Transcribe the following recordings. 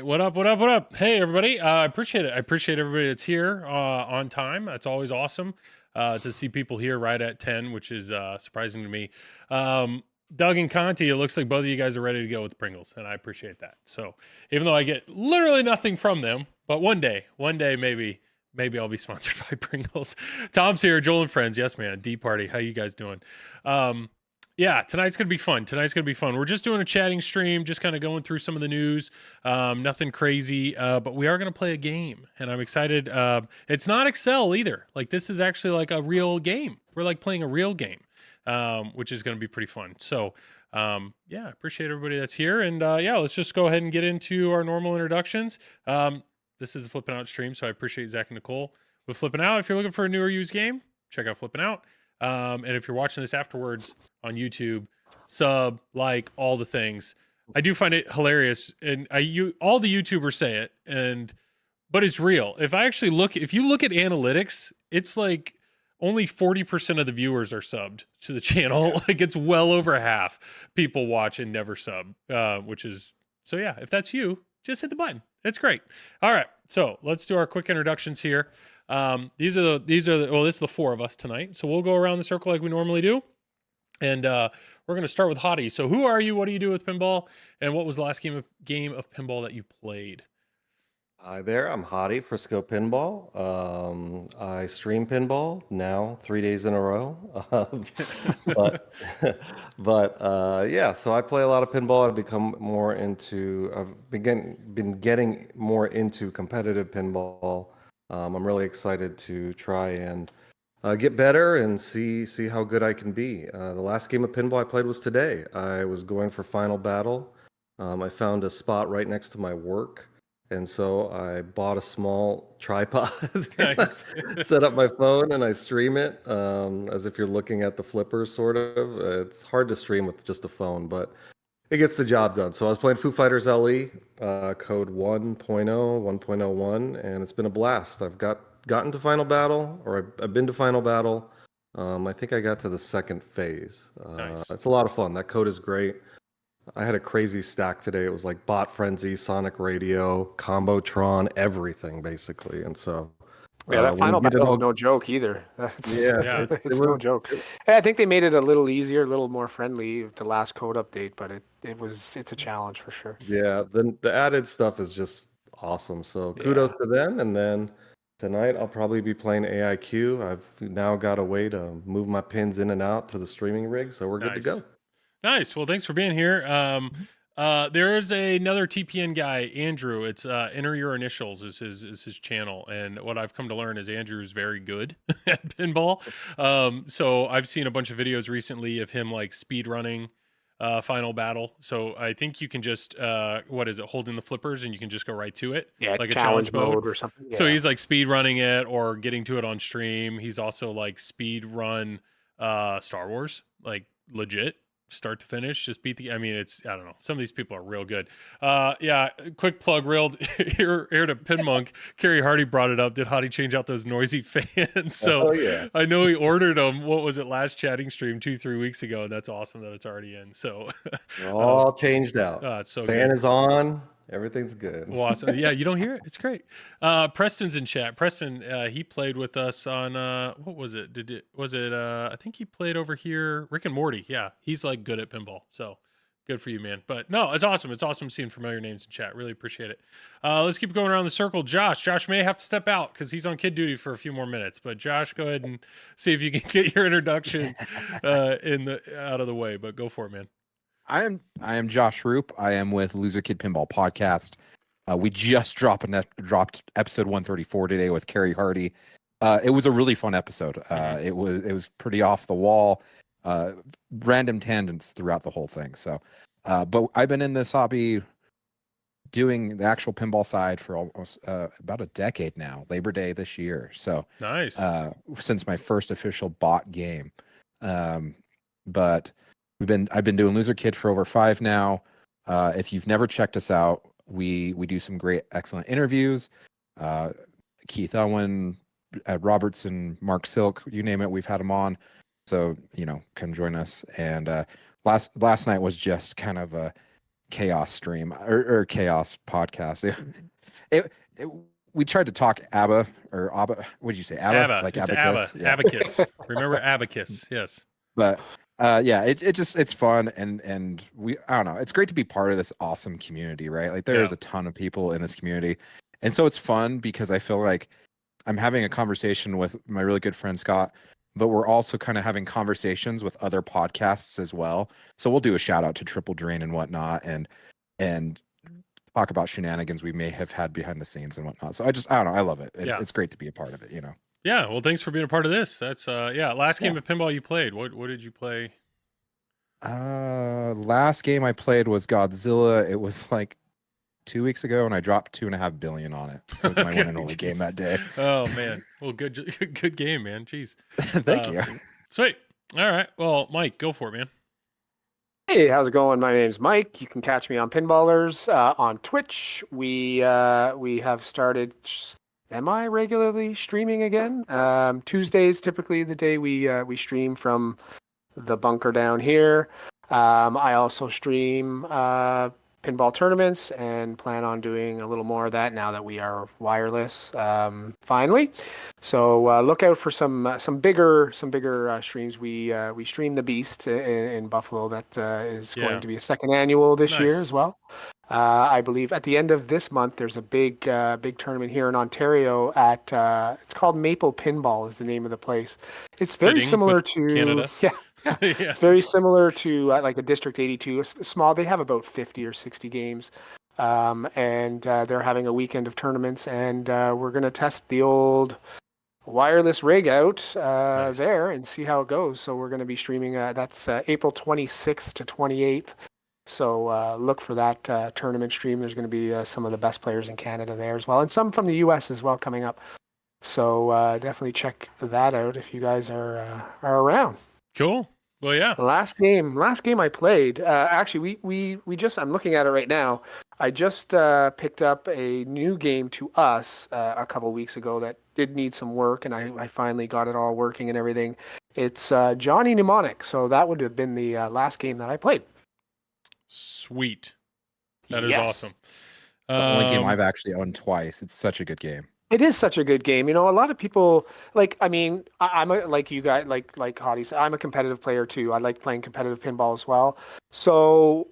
What up? What up? What up? Hey, everybody. I appreciate it. I appreciate everybody that's here on time. That's always awesome to see people here right at 10, which is surprising to me. Doug and Conti, it looks like both of you guys are ready to go with Pringles, and I appreciate that. So even though I get literally nothing from them, but one day, maybe I'll be sponsored by Pringles. Tom's here, Joel and friends. Yes, man. D party. How you guys doing? Yeah, tonight's going to be fun. We're just doing a chatting stream, just kind of going through some of the news. Nothing crazy, but we are going to play a game, and I'm excited. It's not Excel either. Like, this is actually like a real game. We're like playing a real game, which is going to be pretty fun. So, yeah, appreciate everybody that's here. And yeah, let's just go ahead and get into our normal introductions. This is a Flipping Out stream, so I appreciate Zach and Nicole with Flipping Out. If you're looking for a new or used game, check out Flipping Out. And if you're watching this afterwards on YouTube, sub, like, all the things. I do find it hilarious, and all the YouTubers say it, but it's real. If you look at analytics, it's like only 40% of the viewers are subbed to the channel. Like, it's well over half people watch and never sub, which is, so yeah, if that's you, just hit the button. It's great. All right, so let's do our quick introductions here. This is the four of us tonight. So we'll go around the circle like we normally do. And we're going to start with Hadi. So who are you? What do you do with pinball? And what was the last game of pinball that you played? Hi there, I'm Hadi, Frisco Pinball. I stream pinball now 3 days in a row. But yeah, so I play a lot of pinball. I've been getting more into competitive pinball. I'm really excited to try and get better and see how good I can be. The last game of pinball I played was today. I was going for final battle. I found a spot right next to my work. And so I bought a small tripod, Nice. set up my phone, and I stream it as if you're looking at the flippers, sort of. It's hard to stream with just a phone, but it gets the job done. So I was playing Foo Fighters LE, code 1.0, 1.01, and it's been a blast. I've gotten to Final Battle, or I've been to Final Battle. I think I got to the second phase. Nice. It's a lot of fun. That code is great. I had a crazy stack today. It was like Bot Frenzy, Sonic Radio, Combotron, everything basically. And so yeah, that final battle is no joke either. It's no joke. Hey, I think they made it a little easier, a little more friendly with the last code update, but it's a challenge for sure. Yeah, the added stuff is just awesome. So kudos to them. And then tonight I'll probably be playing AIQ. I've now got a way to move my pins in and out to the streaming rig, so we're good to go. Nice. Well, thanks for being here. There is another TPN guy, Andrew. It's Enter Your Initials is his channel, and what I've come to learn is Andrew's very good at pinball. So I've seen a bunch of videos recently of him like speed running Final Battle. So I think you can just hold in the flippers and you can just go right to it, like a challenge mode or something. Yeah. So he's like speed running it or getting to it on stream. He's also like speed run Star Wars, like legit. Start to finish, just beat I don't know. Some of these people are real good. Yeah, quick plug, here to Pin Monk. Kerry Hardy brought it up. Did Hadi change out those noisy fans? So yeah. I know he ordered them. What was it, last chatting stream 2-3 weeks ago? And that's awesome that it's already in. So all changed out. It's so fan good. Is on. Everything's good. Well, awesome. Yeah, you don't hear it. It's great. Preston's in chat. Preston, he played with us on what was it? I think he played over here, Rick and Morty. Yeah, he's like good at pinball. So good for you, man. But no, it's awesome. It's awesome seeing familiar names in chat. Really appreciate it. Let's keep going around the circle. Josh may have to step out because he's on kid duty for a few more minutes. But Josh, go ahead and see if you can get your introduction out of the way. But go for it, man. I am Josh Roop. I am with Loser Kid Pinball Podcast. We just dropped episode 134 today with Kerry Hardy. It was a really fun episode. It was pretty off the wall, random tangents throughout the whole thing. So, but I've been in this hobby doing the actual pinball side for almost about a decade now. Labor Day this year. So nice. Since my first official bought game, but. I've been doing Loser Kid for over 5 now. If you've never checked us out, we do some great, excellent interviews. Keith Owen, Ed Robertson, Mark Silk, you name it, we've had them on. So come join us. And last night was just kind of chaos stream or chaos podcast. We tried to talk Abba. What did you say? Abba. Like it's abacus. Abba. Yeah. Abacus. Remember abacus? Yes. But yeah, it's fun and I don't know. It's great to be part of this awesome community, right? Like there's a ton of people in this community, and so it's fun because I feel like I'm having a conversation with my really good friend Scott, but we're also kind of having conversations with other podcasts as well. So we'll do a shout out to Triple Drain and whatnot, and talk about shenanigans we may have had behind the scenes and whatnot. So I don't know. I love it. It's great to be a part of it, you know? Yeah. Well, thanks for being a part of this. That's last game of pinball you played. What did you play? Last game I played was Godzilla. It was like 2 weeks ago, and I dropped $2.5 billion on it. It was my one and only game that day. Oh man. Well, good game, man. Jeez. Thank you. Sweet. All right. Well, Mike, go for it, man. Hey, how's it going? My name's Mike. You can catch me on Pinballers on Twitch. We have started semi-regularly streaming again. Tuesdays typically the day we stream from the bunker down here. I also stream pinball tournaments and plan on doing a little more of that now that we are wireless finally. So look out for some bigger streams. We stream the Beast in Buffalo. That is going to be a second annual this year as well. I believe at the end of this month there's a big tournament here in Ontario at it's called Maple Pinball is the name of the place. It's very similar to Canada. Yeah. It's very similar to like a District 82, small. They have about 50 or 60 games, and they're having a weekend of tournaments. And we're going to test the old wireless rig out there and see how it goes. So we're going to be streaming. That's April 26th to 28th. So look for that tournament stream. There's going to be some of the best players in Canada there as well, and some from the U.S. as well coming up. So definitely check that out if you guys are around. Cool. Well, yeah. Last game I played. Actually, we just. I'm looking at it right now. I just picked up a new game to us a couple weeks ago that did need some work, and I finally got it all working and everything. It's Johnny Mnemonic. So that would have been the last game that I played. Sweet. That is awesome. The only game I've actually owned twice. It's such a good game. It is such a good game. You know, a lot of people I'm like you guys, like Hadi said, I'm a competitive player too. I like playing competitive pinball as well. So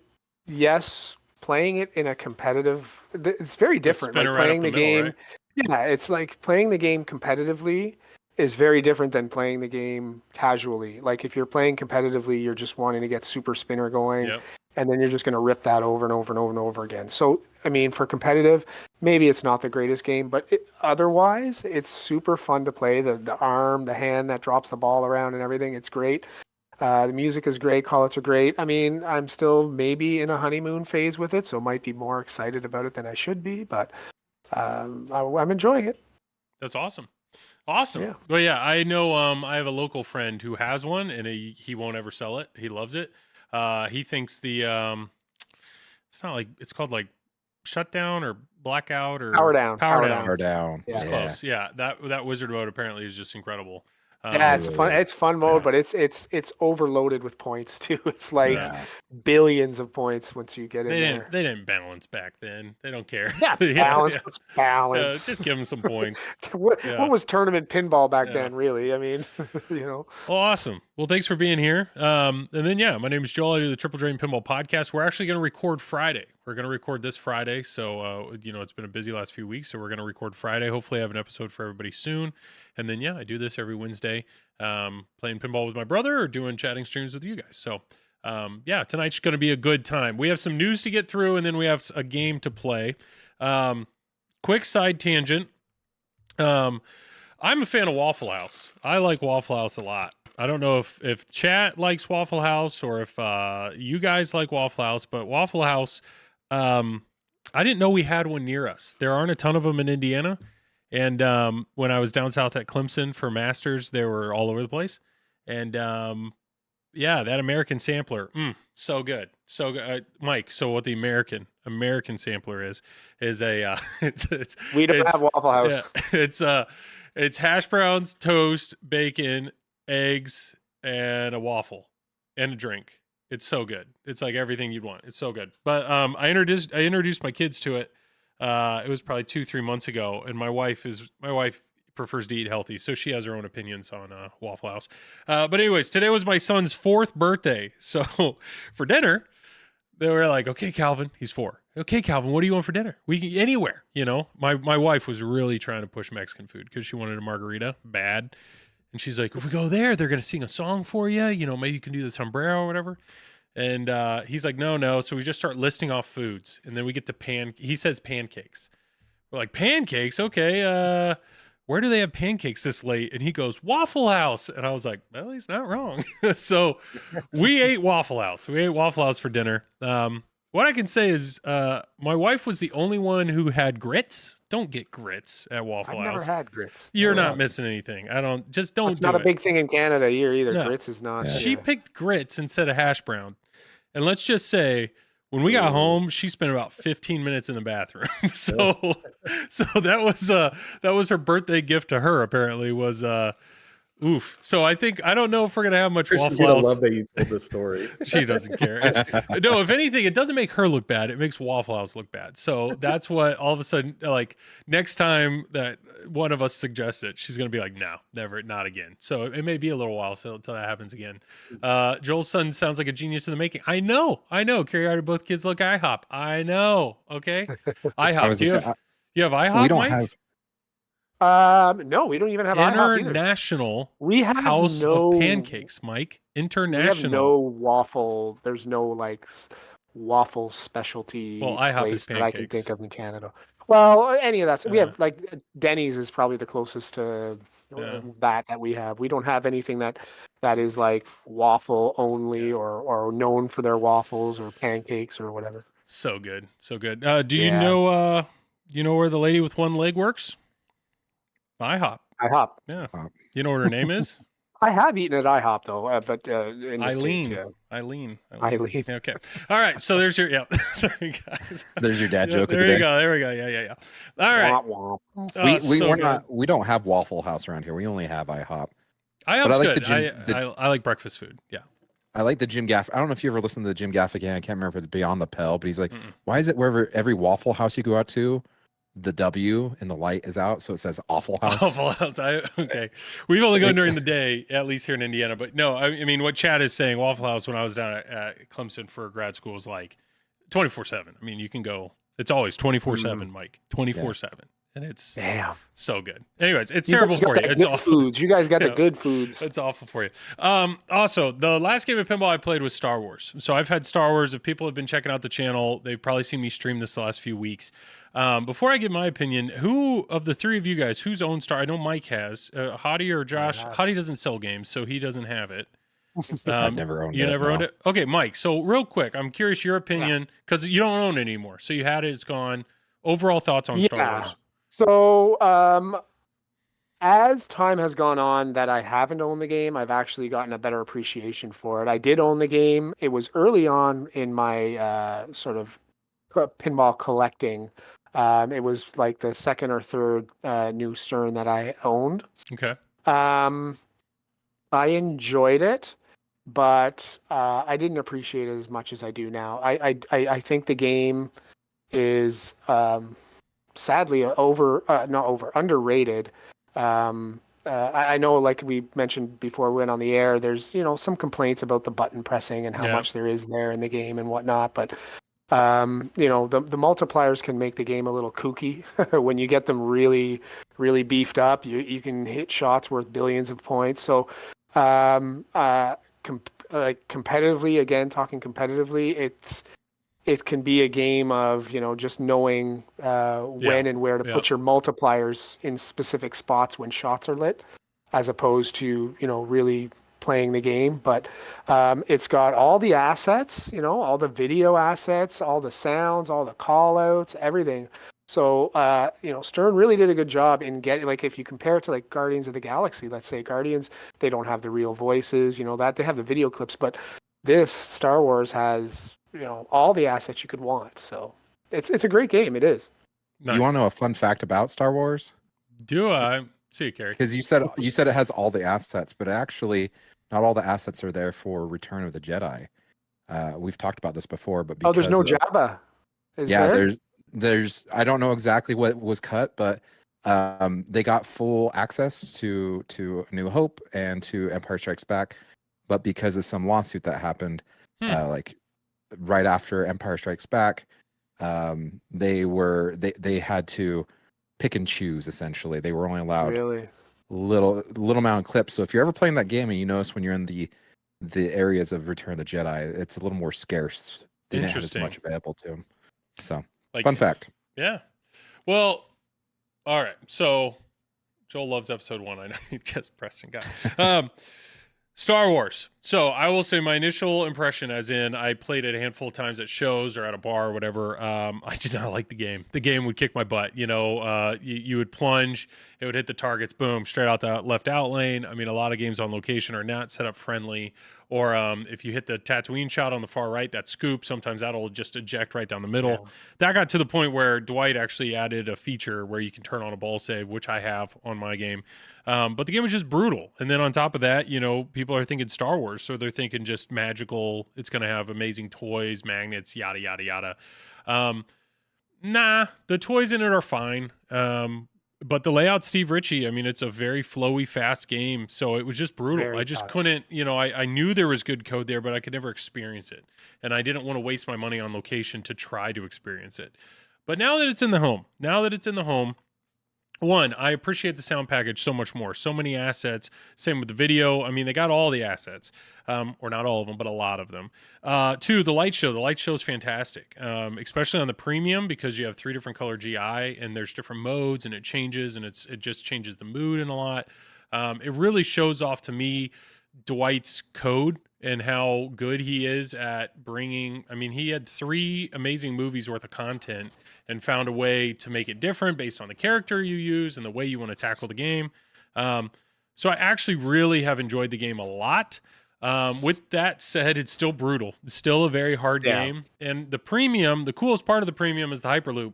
yes, playing it in a competitive, it's very different. Like playing the game. Right? Yeah, it's like playing the game competitively is very different than playing the game casually. Like if you're playing competitively, you're just wanting to get super spinner going. Yep. And then you're just going to rip that over and over and over and over again. So, I mean, for competitive, maybe it's not the greatest game, but otherwise, it's super fun to play. The arm, the hand that drops the ball around and everything, it's great. The music is great. Call-outs are great. I mean, I'm still maybe in a honeymoon phase with it, so might be more excited about it than I should be, but I'm enjoying it. That's awesome. Awesome. Yeah. Well, yeah, I know I have a local friend who has one, and he won't ever sell it. He loves it. He thinks it's not like it's called like shutdown or blackout or power down. Yeah. It's close. Yeah. That wizard mode apparently is just incredible. Yeah, it's fun mode, but it's overloaded with points too. It's like billions of points once you get in there. They didn't balance back then. They don't care. Yeah, balance. What's balance? Just give them some points. What was tournament pinball back then? Really? I mean, you know. Well, awesome. Well, thanks for being here. And then my name is Joel. I do the Triple Drain Pinball Podcast. We're actually going to record Friday. We're going to record this Friday. So it's been a busy last few weeks. So we're going to record Friday. Hopefully, I have an episode for everybody soon. And then I do this every Wednesday, playing pinball with my brother or doing chatting streams with you guys. So tonight's going to be a good time. We have some news to get through, and then we have a game to play. Quick side tangent. I'm a fan of Waffle House. I like Waffle House a lot. I don't know if chat likes Waffle House or if you guys like Waffle House, but Waffle House, I didn't know we had one near us. There aren't a ton of them in Indiana. And when I was down south at Clemson for Masters, they were all over the place. And that American sampler, so good. So good. Mike, so what the American sampler is a we don't have Waffle House. Yeah, it's hash browns, toast, bacon, eggs, and a waffle and a drink. It's so good. It's like everything you'd want. It's so good. But I introduced my kids to it. It was probably 2-3 months ago, and my wife prefers to eat healthy, so she has her own opinions on Waffle House. But anyways, today was my son's 4th birthday, so for dinner they were like, "Okay, Calvin, he's 4. Okay, Calvin, what do you want for dinner? We can anywhere." You know, my wife was really trying to push Mexican food because she wanted a margarita bad. And she's like, if we go there, they're going to sing a song for you. You know, maybe you can do the sombrero or whatever. And he's like, no. So we just start listing off foods. And then we get to he says pancakes. We're like, pancakes? Okay. Where do they have pancakes this late? And he goes, Waffle House. And I was like, well, he's not wrong. So we ate Waffle House. We ate Waffle House for dinner. What I can say is my wife was the only one who had grits. Don't get grits at Waffle House. I've never had grits. You're not missing anything. Don't It's not a big thing in Canada here either. No. Grits is not. Yeah. She picked grits instead of hash brown. And let's just say when we got home, she spent about 15 minutes in the bathroom. So that was her birthday gift to her, apparently, was oof. So I don't know if we're gonna have much Waffle House. I love that you told this story. She doesn't care. No, if anything, it doesn't make her look bad. It makes Waffle House look bad. So that's what all of a sudden, like next time that one of us suggests it, she's gonna be like, no, never, not again. So it may be a little while until that happens again. Joel's son sounds like a genius in the making. I know. Carrie Hart, both kids look IHOP. I know. Okay. IHOP. Do you have IHOP? We don't Mike? have. No, we don't even have IHOP either. International We have House no of Pancakes, Mike. International. We have no waffle. There's no like waffle specialty IHOP place is that I can pancakes. think of in Canada. Well, any of that. We have like Denny's is probably the closest to that we have. We don't have anything that is like waffle only or known for their waffles or pancakes or whatever. So good. Do you know where the lady with one leg works? IHOP. IHOP. Yeah. You know what her name is? I have eaten at IHOP though, but in the Eileen. States, Eileen. Okay. All right. So there's your Sorry, guys. There's your dad joke. There you go. There we go. Yeah. All right. We don't have Waffle House around here. We only have IHOP. IHOP's good. I like breakfast food. Yeah. I like the Jim Gaff. I don't know if you ever listened to the Jim Gaffigan. I can't remember if it's Beyond the Pale, but he's like, why is it wherever every Waffle House you go out to, the W in the light is out, so it says Awful House. Awful House. Okay. We've only gone during the day, at least here in Indiana. But no, I mean, what Chad is saying, Waffle House, when I was down at Clemson for grad school, is like 24/7. I mean, you can go. It's always 24/7, Mike. 24/7. And it's so good. Anyways, it's terrible for you. It's awful. Foods. You guys got the good foods. It's awful for you. Also, the last game of pinball I played was Star Wars. So I've had Star Wars. If people have been checking out the channel, they've probably seen me stream this the last few weeks. Before I give my opinion, who of the three of you guys, who's owned Star? I know Mike has. Hadi or Josh? Hadi doesn't sell games, so he doesn't have it. I've never owned it. You never owned it? Okay, Mike. So real quick, I'm curious your opinion, because you don't own it anymore. So you had it, it's gone. Overall thoughts on Star Wars? So, as time has gone on that I haven't owned the game, I've actually gotten a better appreciation for it. I did own the game. It was early on in my sort of pinball collecting. It was like the second or third new Stern that I owned. Okay. I enjoyed it, but I didn't appreciate it as much as I do now. I think the game is... sadly underrated. I know, like we mentioned before we went on the air, there's some complaints about the button pressing and how much there is there in the game and whatnot, but the multipliers can make the game a little kooky. When you get them really really beefed up, you can hit shots worth billions of points. So competitively, again talking competitively, it can be a game of, just knowing when and where to put your multipliers in specific spots when shots are lit, as opposed to, really playing the game. But it's got all the assets, all the video assets, all the sounds, all the call outs, everything. So, Stern really did a good job in getting, like, if you compare it to like Guardians of the Galaxy, let's say Guardians, they don't have the real voices, that they have the video clips, but this Star Wars has, all the assets you could want. So it's a great game. It is. Nice. You want to know a fun fact about Star Wars? Do I? See it, Carrie. Because you said it has all the assets, but actually not all the assets are there for Return of the Jedi. We've talked about this before, but Oh, there's no of- Jabba. Is yeah, there? there's I don't know exactly what was cut, but they got full access to A New Hope and to Empire Strikes Back, but because of some lawsuit that happened, like right after Empire Strikes Back, they had to pick and choose. Essentially, they were only allowed Really? little amount of clips. So if you're ever playing that game and you notice when you're in the areas of Return of the Jedi, it's a little more scarce. They didn't have as much available to them. So Like, fun fact. Yeah. Well, all right. So Joel loves episode 1. I know he just Preston got. Star Wars. So I will say my initial impression, as in I played it a handful of times at shows or at a bar or whatever. I did not like the game. The game would kick my butt. You know, you would plunge, it would hit the targets, boom, straight out the left out lane. I mean, a lot of games on location are not set up friendly. Or if you hit the Tatooine shot on the far right, that scoop, sometimes that'll just eject right down the middle. Yeah. That got to the point where Dwight actually added a feature where you can turn on a ball save, which I have on my game. But the game was just brutal. And then on top of that, you know, people are thinking Star Wars, so they're thinking just magical. It's going to have amazing toys, magnets, yada, yada, yada. Nah, the toys in it are fine. But the layout, Steve Ritchie, I mean, it's a very flowy, fast game. So it was just brutal. Very I just fast. couldn't, you know, I knew there was good code there, but I could never experience it. And I didn't want to waste my money on location to try to experience it. But now that it's in the home, one, I appreciate the sound package so much more. So many assets. Same with the video. I mean, they got all the assets, or not all of them, but a lot of them. Two, the light show. The light show is fantastic, especially on the premium because you have 3 different color GI and there's different modes and it changes and it just changes the mood in a lot. It really shows off to me Dwight's code and how good he is at bringing. I mean, he had 3 amazing movies worth of content and found a way to make it different based on the character you use and the way you want to tackle the game. So I actually really have enjoyed the game a lot. With that said, it's still brutal. It's still a very hard game. And the premium, the coolest part of the premium is the Hyperloop.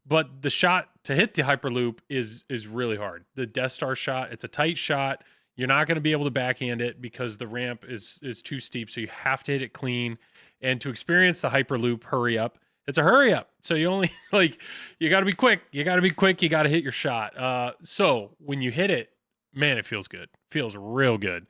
But the shot to hit the Hyperloop is really hard. The Death Star shot, it's a tight shot. You're not going to be able to backhand it because the ramp is too steep. So you have to hit it clean. And to experience the Hyperloop, hurry up. It's a hurry up. So you only you got to be quick. You got to hit your shot. So when you hit it, man, it feels good. Feels real good.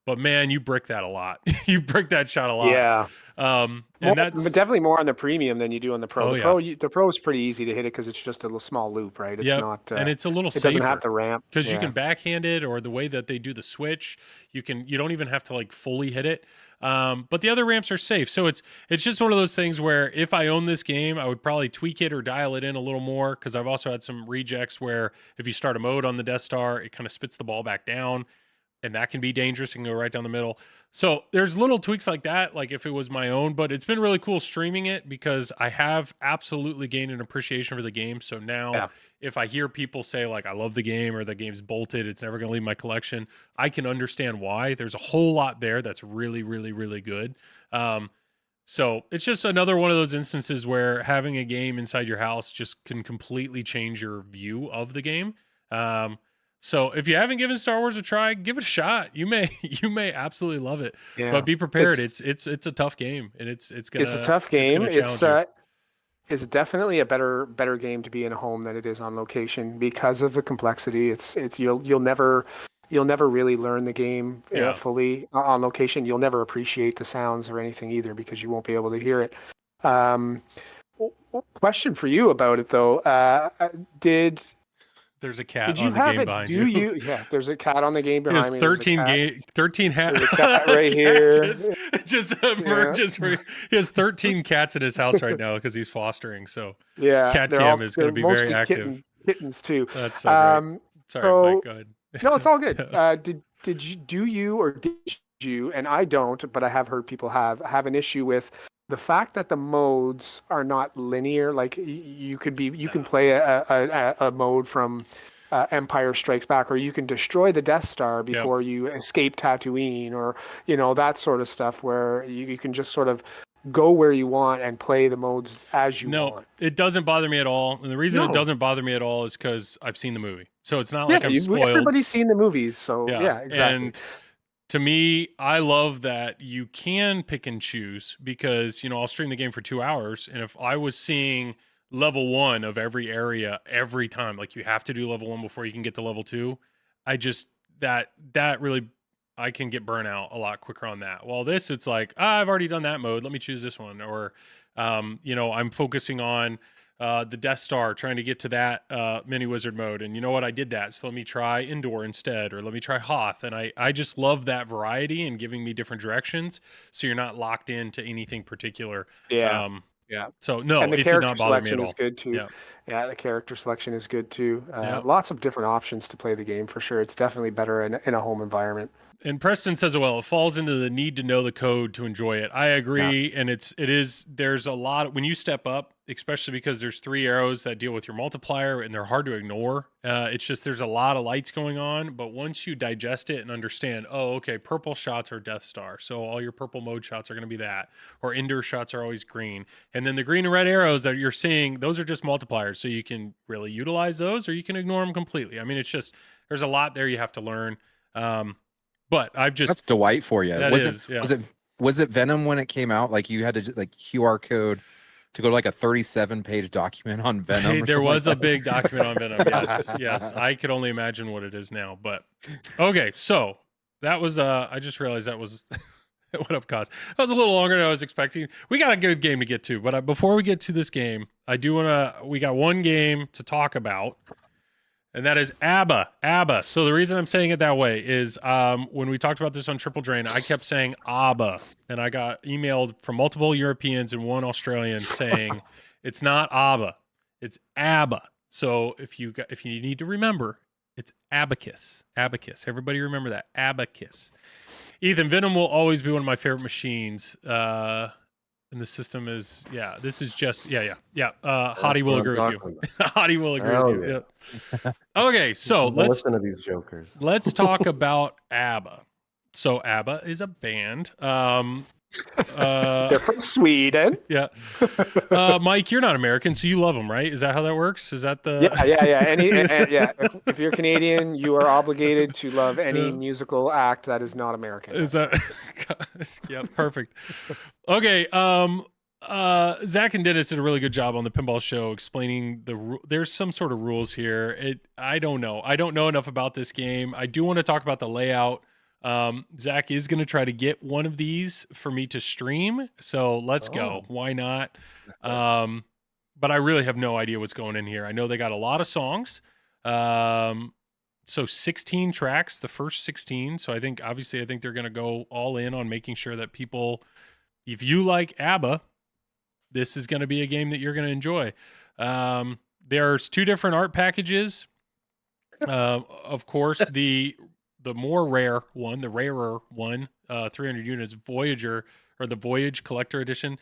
But man, you brick that a lot. You brick that shot a lot. Yeah. And that's definitely more on the premium than you do on the pro. The pro is pretty easy to hit it because it's just a little small loop, right? It's not, and it's a little it safer. doesn't have the ramp because you can backhand it, or the way that they do the switch, you don't even have to like fully hit it. But the other ramps are safe, so it's just one of those things where if I own this game, I would probably tweak it or dial it in a little more because I've also had some rejects where if you start a mode on the Death Star, it kind of spits the ball back down. And that can be dangerous and go right down the middle. So there's little tweaks like that, like if it was my own, but it's been really cool streaming it because I have absolutely gained an appreciation for the game. So now if I hear people say like, I love the game or the game's bolted, it's never going to leave my collection, I can understand why. There's a whole lot there that's really, really, really good. So it's just another one of those instances where having a game inside your house just can completely change your view of the game. So if you haven't given Star Wars a try, give it a shot. You may absolutely love it. Yeah. But be prepared. It's a tough game, and it's a tough game. It's definitely a better game to be in a home than it is on location because of the complexity. You'll never really learn the game fully on location. You'll never appreciate the sounds or anything either because you won't be able to hear it. Question for you about it though. There's a cat on the game behind you. Yeah, there's a cat on the game behind me. 13 hats. There's a cat right here. Just emerges. He has 13 cats in his house right now because he's fostering. So cat cam is going to be very active. Kittens too. That's so great. Sorry, Mike, go ahead. No, it's all good. Did you? And I don't, but I have heard people have an issue with the fact that the modes are not linear. Like you can play a mode from Empire Strikes Back, or you can destroy the Death Star before you escape Tatooine, or that sort of stuff where you can just sort of go where you want and play the modes as you want. No, it doesn't bother me at all. And the reason it doesn't bother me at all is because I've seen the movie. So it's not like I'm spoiled. Everybody's seen the movies, so yeah exactly. And to me, I love that you can pick and choose because, I'll stream the game for 2 hours. And if I was seeing level 1 of every area every time, like you have to do level 1 before you can get to level 2, I just, that really, I can get burnt out a lot quicker on that. While this, it's like, I've already done that mode. Let me choose this one. Or, I'm focusing on the Death Star, trying to get to that mini wizard mode. And you know what? I did that. So let me try indoor instead, or let me try Hoth. And I just love that variety and giving me different directions. So you're not locked into anything particular. Yeah. So no, And the it did character not bother me selection at all. is good too. Yeah. Yeah, the character selection is good too. Yeah. Lots of different options to play the game for sure. It's definitely better in a home environment. And Preston says, well, it falls into the need to know the code to enjoy it. I agree. Yeah. And there's a lot when you step up, especially because there's 3 arrows that deal with your multiplier and they're hard to ignore. It's just, there's a lot of lights going on, but once you digest it and understand, oh, okay, purple shots are Death Star. So all your purple mode shots are going to be that, or indoor shots are always green. And then the green and red arrows that you're seeing, those are just multipliers. So you can really utilize those or you can ignore them completely. I mean, it's just, there's a lot there you have to learn. But that's Dwight for you. That Was it Venom when it came out? Like you had to like QR code to go to like a 37-page document on Venom. There was a big document on Venom. Yes. I could only imagine what it is now. But okay, so that was I just realized that was what up cost. That was a little longer than I was expecting. We got a good game to get to, but before we get to this game, we got one game to talk about. And that is Abba. Abba. So the reason I'm saying it that way is when we talked about this on Triple Drain, I kept saying Abba. And I got emailed from multiple Europeans and one Australian saying it's not Abba, it's Abba. So if you need to remember, it's abacus. Abacus. Everybody remember that. Abacus. Ethan, Venom will always be one of my favorite machines. And the system is, this is just, Hadi will agree with you. Hadi will agree with you. Yeah. Okay, so let's listen to these jokers. Let's talk about Abba. So Abba is a band. They're from Sweden. Yeah. Mike, you're not American, so you love them, right? Is that how that works? Is that the... Yeah. If you're Canadian, you are obligated to love any musical act that is not American. Is that... Yeah, perfect. Okay. Zach and Dennis did a really good job on the Pinball Show explaining there's some sort of rules here. I don't know. I don't know enough about this game. I do want to talk about the layout. Zach is going to try to get one of these for me to stream. So let's go. Why not? But I really have no idea what's going in here. I know they got a lot of songs. So 16 tracks, the first 16. So I think they're going to go all in on making sure that people, if you like ABBA, this is going to be a game that you're going to enjoy. There's 2 different art packages. Of course, the more rare one, the rarer one, 300 units, Voyager, or the Voyage Collector Edition.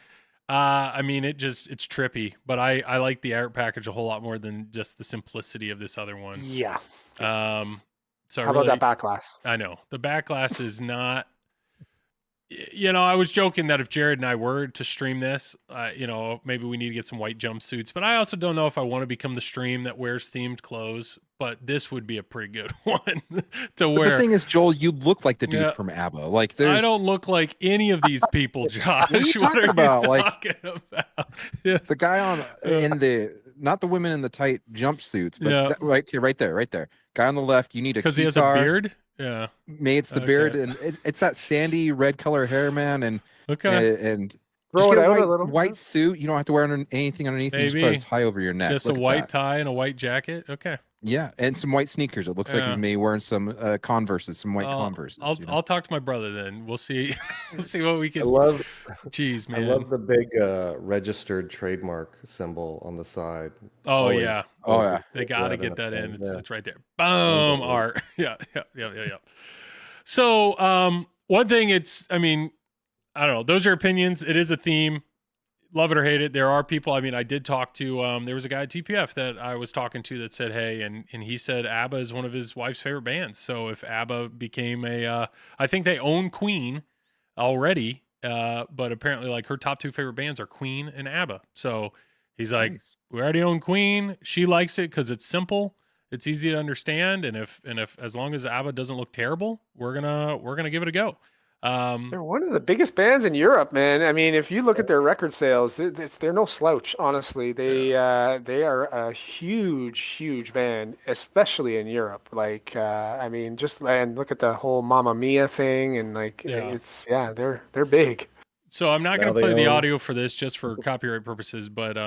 I mean, it's trippy, but I like the art package a whole lot more than just the simplicity of this other one. Yeah. So how about that back glass? I know the back glass is not. I was joking that if Jared and I were to stream this, maybe we need to get some white jumpsuits. But I also don't know if I want to become the stream that wears themed clothes. But this would be a pretty good one to wear. The thing is, Joel, you look like the dude from ABBA. Like, I don't look like any of these people, Josh. What are you talking about? Talking about? Yes. The guy not the women in the tight jumpsuits, but right there. Guy on the left, you need a because he has a beard. Yeah, it's the beard, and it's that sandy red color hair, man, and and throw just it get out a a little. white suit. You don't have to wear anything underneath. You just put a tie over your neck. Just a white tie and a white jacket. Okay. Yeah, and some white sneakers. It looks like he's maybe wearing some Converses, some white Converses. I'll talk to my brother then. We'll see. We'll see what we can. Jeez, man. I love the big registered trademark symbol on the side. Oh yeah. They got to that get that in. Yeah. It's right there. Boom. Art. Yeah. So one thing, I don't know. Those are opinions. It is a theme. Love it or hate it. There are people. I did talk to. There was a guy at TPF that I was talking to that said, "Hey," and he said ABBA is one of his wife's favorite bands. So if ABBA became I think they own Queen already, but apparently like her top 2 favorite bands are Queen and ABBA. So he's like, "We already own Queen. She likes it because it's simple. It's easy to understand, and if as long as Abba doesn't look terrible, we're gonna give it a go. They're one of the biggest bands in Europe, man. I mean, if you look at their record sales, they're no slouch, honestly. They are a huge band, especially in Europe. Like, I mean, and look at the whole Mamma Mia thing, and like, they're big. So I'm not Now going to they play the own- audio for this just for copyright purposes, but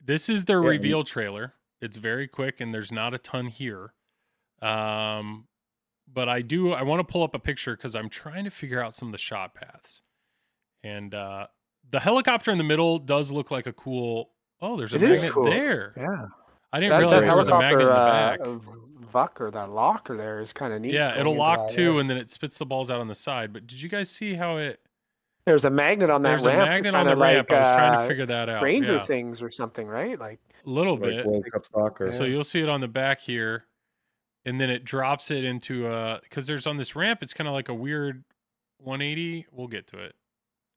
this is their Yeah, reveal trailer. It's very quick, and there's not a ton here. But I want to pull up a picture because I'm trying to figure out some of the shot paths. And the helicopter in the middle does look like a cool. Oh, there's a It is magnet cool. there. Yeah. I didn't realize there was a magnet in the back. Vuck or that locker there is kind of neat. Yeah, going it'll into lock that, too, yeah. and then it spits the balls out on the side. But did you guys see how it? There's a magnet on that There's ramp. a magnet on the ramp. I was trying to figure that out. Stranger Yeah, Things or something, right? Like, a little like bit. World Cup soccer. So you'll see it on the back here, and then it drops it into because there's on this ramp, it's kind of like a weird 180. We'll get to it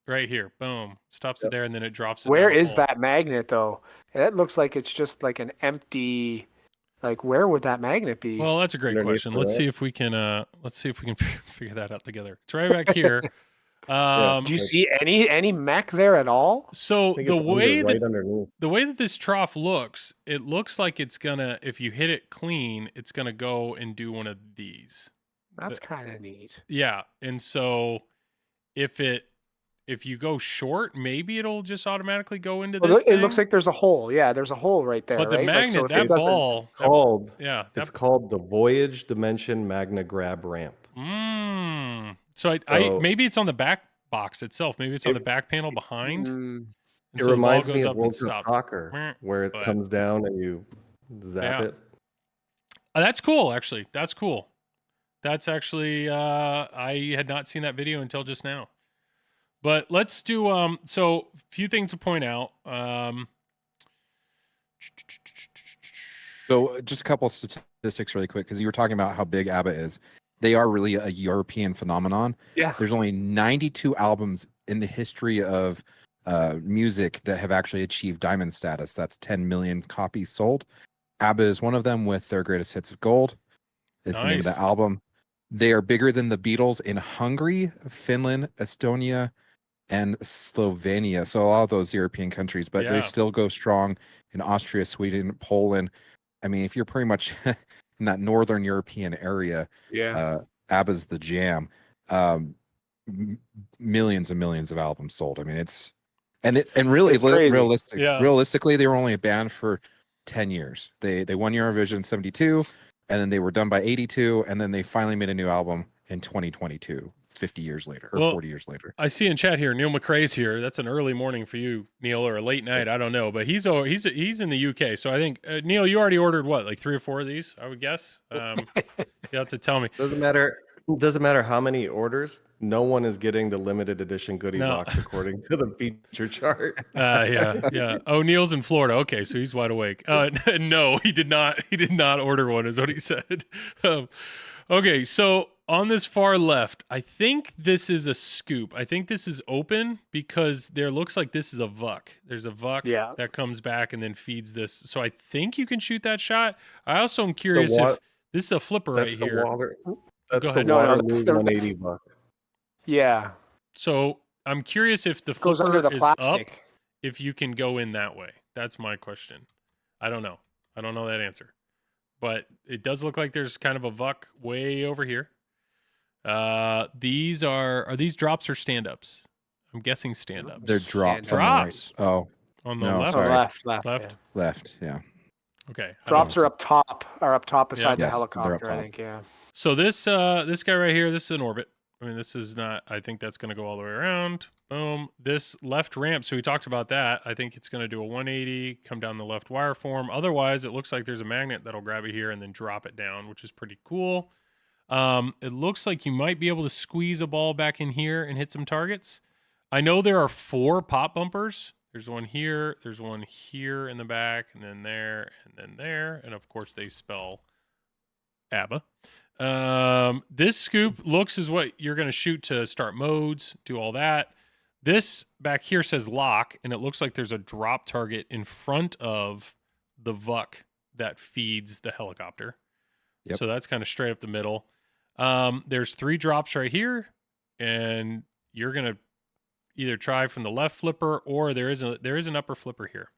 right here. Boom, stops it Yep. there, and then it drops it. where down. is Oh, that magnet though? That looks like it's just like an empty. Like, where would that magnet be? Well, that's a great Underneath question. the Let's ramp. see if we can figure that out together. It's right back here. Yeah. Do you see any mech there at all? So I think the it's way that right underneath. the way that this trough looks, it looks like it's gonna, if you hit it clean, it's gonna go and do one of these. That's kind of neat. Yeah, and so if you go short, maybe it'll just automatically go into Well, this it looks thing. like there's a hole. Yeah, there's a hole right there. But the right? Like, magnet, so if it that doesn't- ball, Called. yeah, It's called the Voyage Dimension Magna Grab Ramp. So I So- maybe it's on the back box itself. Maybe it's on It- the back panel behind. Mm, And It so the ball reminds goes me of up and World Cup stops. soccer, where it But- comes down and you zap Yeah. it. That's cool, actually. That's cool. That's actually I had not seen that video until just now. But let's do so a few things to point out. So just a couple of statistics really quick, because you were talking about how big ABBA is. They are really a European phenomenon. yeah. There's only 92 albums in the history of music that have actually achieved diamond status. That's 10 million copies sold. ABBA is one of them with their greatest hits of gold. It's the name of Nice. the album. They are bigger than the Beatles in Hungary, Finland, Estonia, and Slovenia. So all of those European countries, but Yeah. they still go strong in Austria, Sweden, Poland. I mean, if you're pretty much in that northern European area, Yeah. ABBA's the jam. Millions and millions of albums sold. I mean, it's really It's crazy. Yeah. realistically, they were only a band for 10 years. They won Eurovision in 72, and then they were done by 82, and then they finally made a new album in 2022, 50 years later or Well, 40 years later. I see in chat here, Neil McRae's here. That's an early morning for you, Neil, or a late night. I don't know, but he's in the UK. So I think Neil, you already ordered what, like 3 or 4 of these? I would guess. You have to tell me. Doesn't matter how many orders. No one is getting the limited edition goodie No. box according to the feature chart. Yeah. Oh, Neil's in Florida. Okay, so he's wide awake. No, he did not. He did not order one, is what he said. Okay, so on this far left, I think this is a scoop. I think this is open because there looks like this is a vuck. There's a vuck Yeah. that comes back and then feeds this. So I think you can shoot that shot. I also am curious wa- if this is a flipper right That's the here. water. That's Go the ahead. No, no, Waterloo that's the- 180 buck. Yeah. So I'm curious if the It goes flipper under the is up, plastic. if you can go in that way. That's my question. I don't know. I don't know that answer. But it does look like there's kind of a vuck way over here. These are these drops or stand-ups? I'm guessing stand-ups. They're drops. Stand on the Drops. right. Oh, On the No, left. Oh, sorry. left. Left. Yeah. left. Yeah. Okay. I don't Drops know. are up top beside the Yes, they're up helicopter, I top. think. Yeah. So this guy right here, this is an orbit. I mean, this is not. I think that's going to go all the way around. Boom. This left ramp. So we talked about that. I think it's going to do a 180, come down the left wire form. Otherwise, it looks like there's a magnet that'll grab it here and then drop it down, which is pretty cool. It looks like you might be able to squeeze a ball back in here and hit some targets. I know there are 4 pop bumpers. There's one here. There's one here in the back, and then there, and then there, and of course they spell ABBA. This scoop looks as what you're going to shoot to start modes, do all that. This back here says lock, and it looks like there's a drop target in front of the vuck that feeds the helicopter. Yep. So that's kind of straight up the middle. There's 3 drops right here, and you're gonna either try from the left flipper, or there is an upper flipper here.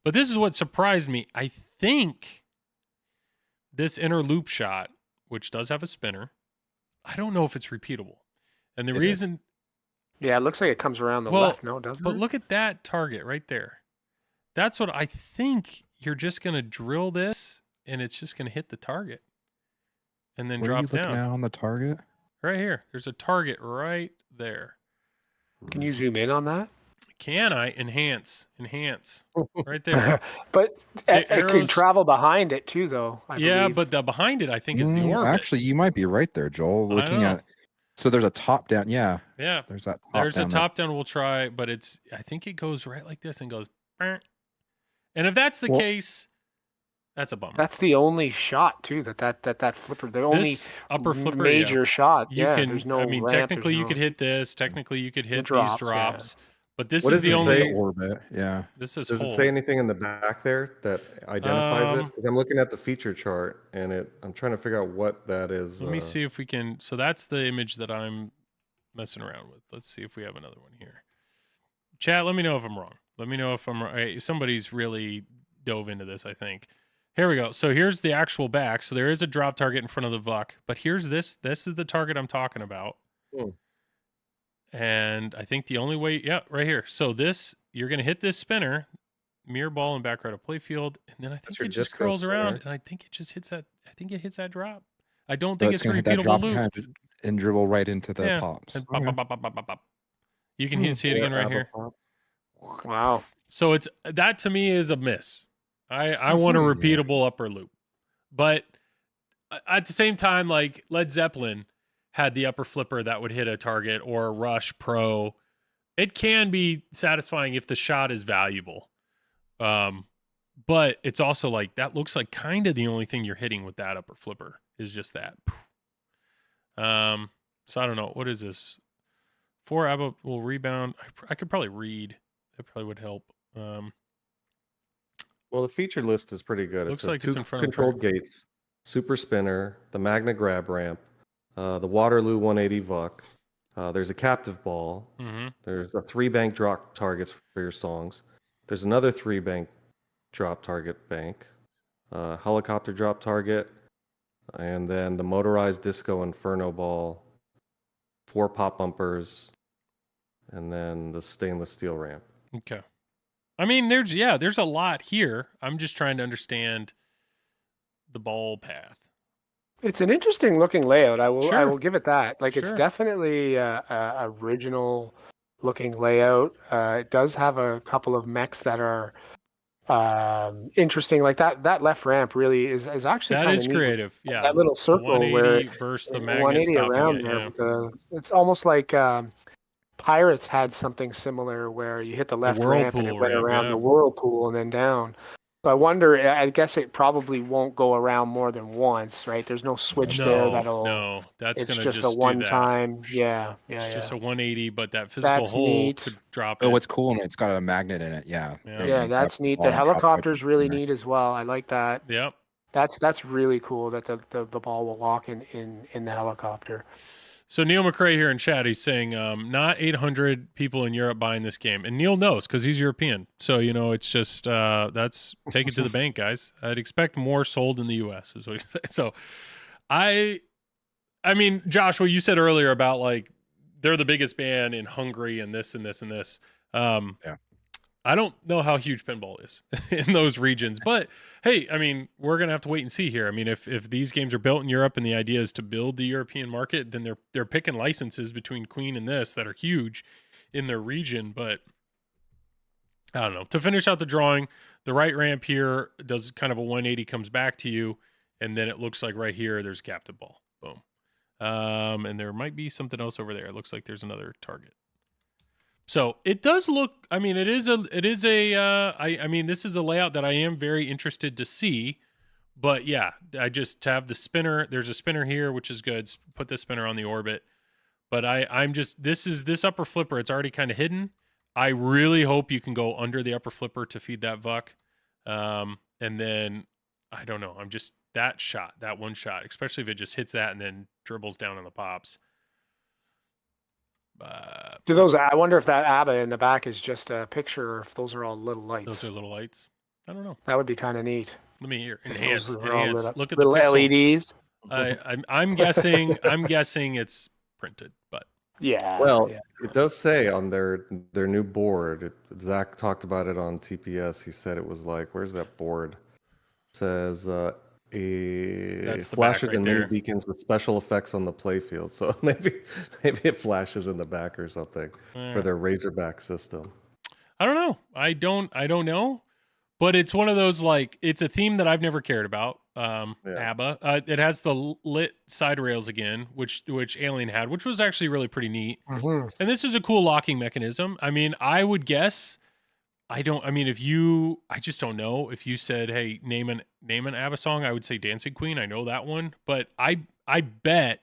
But this is what surprised me. I think this inner loop shot, which does have a spinner, I don't know if it's repeatable. And the reason... Yeah, it looks like it comes around the left, no, doesn't it? But look at that target right there. That's what I think. You're just going to drill this, and it's just going to hit the target. And then What drop are you looking down. at on the target? Right here. There's a target right there. Can you zoom in on that? Can I? Enhance. Right there. But it can arrows- travel behind it too, though. I believe. But the behind it, I think, is the orbit. Actually, you might be right there, Joel. Looking know. at, so there's a top down. Yeah, Yeah. there's that. There's a top down we'll try, but I think it goes right like this and goes. "Burr." And if that's the case, that's a bummer. That's the only shot too that flipper. The only This upper flipper, major shot. You Yeah, can, there's no. I mean, ramp, technically there's you no- could hit this. Technically you could hit drops, these yeah. drops. But this What is does the it only say? orbit. Yeah. This is Does it whole. say anything in the back there that identifies it? Because I'm looking at the feature chart and I'm trying to figure out what that is. Let me see if we can. So that's the image that I'm messing around with. Let's see if we have another one here. Chat, let me know if I'm wrong. Let me know if I'm right. Somebody's really dove into this, I think. Here we go. So here's the actual back. So there is a drop target in front of the buck, but here's this. This is the target I'm talking about. And I think the only way, right here. So this, you're going to hit this spinner, mirror ball and back right of playfield, and then I think your it just disco curls around, spinner. and I think it just hits that. I think it hits that drop. I don't So think it's a gonna hit that repeatable drop loop. kind of and dribble right into the Yeah. pops. And pop, pop, pop, pop, pop, pop, pop. You can see it again right here. Wow. So it's that to me is a miss. I want a Yeah. repeatable upper loop, but at the same time, like Led Zeppelin had the upper flipper that would hit a target, or Rush Pro. It can be satisfying if the shot is valuable, but it's also like that looks like kind of the only thing you're hitting with that upper flipper is just that. So I don't know, what is this? 4 Abba will rebound. I could probably read. That probably would help. Well, the feature list is pretty good. Looks It says like it's 2 in front of the controlled gates, super spinner, the Magna grab ramp, the Waterloo 180 Vuck. There's a captive ball. Mm-hmm. There's a 3 bank drop targets for your songs. There's another 3 bank drop target bank, helicopter drop target, and then the motorized disco inferno ball, 4 pop bumpers, and then the stainless steel ramp. Okay. I mean, there's a lot here. I'm just trying to understand the ball path. It's an interesting looking layout. I Sure. will give it that. Like it's Sure. definitely a original looking layout. It does have a couple of mechs that are interesting. Like that left ramp really is actually That kinda is neat. creative. Yeah. That little circle where 180 versus the magnet 180 stopping around it, there. yeah. With it's almost like Pirates had something similar where you hit the left ramp and it whirlpool went ramp, around yeah. the whirlpool and then down. So I wonder. I guess it probably won't go around more than once, right? There's no switch there that'll. No, that's It's gonna just a do that. one-time. Yeah. It's just a 180, but that physical That's hole neat. could drop Oh, it. what's cool, and it's got a magnet in it. Yeah. Yeah. You Yeah, can that's drop neat. ball The and drop helicopter's it really in there. neat as well. I like that. Yep. That's really cool that the ball will lock in the helicopter. So Neil McRae here in chat, he's saying not 800 people in Europe buying this game, and Neil knows because he's European. So it's just that's take it to the bank, guys. I'd expect more sold in the U.S. is what he's saying. So I mean, Josh, what you said earlier about like they're the biggest band in Hungary and this and this and this. Yeah. I don't know how huge pinball is in those regions, but hey, I mean, we're gonna have to wait and see here. I mean, if these games are built in Europe and the idea is to build the European market, then they're picking licenses between Queen and this that are huge in their region. But I don't know. To finish out the drawing, the right ramp here does kind of a 180, comes back to you, and then it looks like right here there's captive ball. Boom. And there might be something else over there. It looks like there's another target. So it does look, I mean, this is a layout that I am very interested to see, but yeah, I just have the spinner. There's a spinner here, which is good. Put the spinner on the orbit, but this upper flipper. It's already kind of hidden. I really hope you can go under the upper flipper to feed that Vuck. And then I don't know. I'm just that one shot, especially if it just hits that and then dribbles down on the pops. Do those? I wonder if that Abba in the back is just a picture, or if those are all little lights. Those are little lights. I don't know. That would be kind of neat. Let me hear. If Enhance. those are all lit Enhance. up. Look at the little pixels. LEDs. I'm guessing. I'm guessing it's printed, but Yeah. Well, yeah. it does say on their new board. Zach talked about it on TPS. He said it was like, where's that board? It says That's the flashes back right and mini there. beacons with special effects on the playfield. So maybe it flashes in the back or something for their Razorback system. I don't know. I don't know. But it's one of those, like, it's a theme that I've never cared about. Abba. It has the lit side rails again, which Alien had, which was actually really pretty neat. Mm-hmm. And this is a cool locking mechanism. I mean, I would guess. I just don't know. If you said, "Hey, name an ABBA song," I would say "Dancing Queen." I know that one, but I bet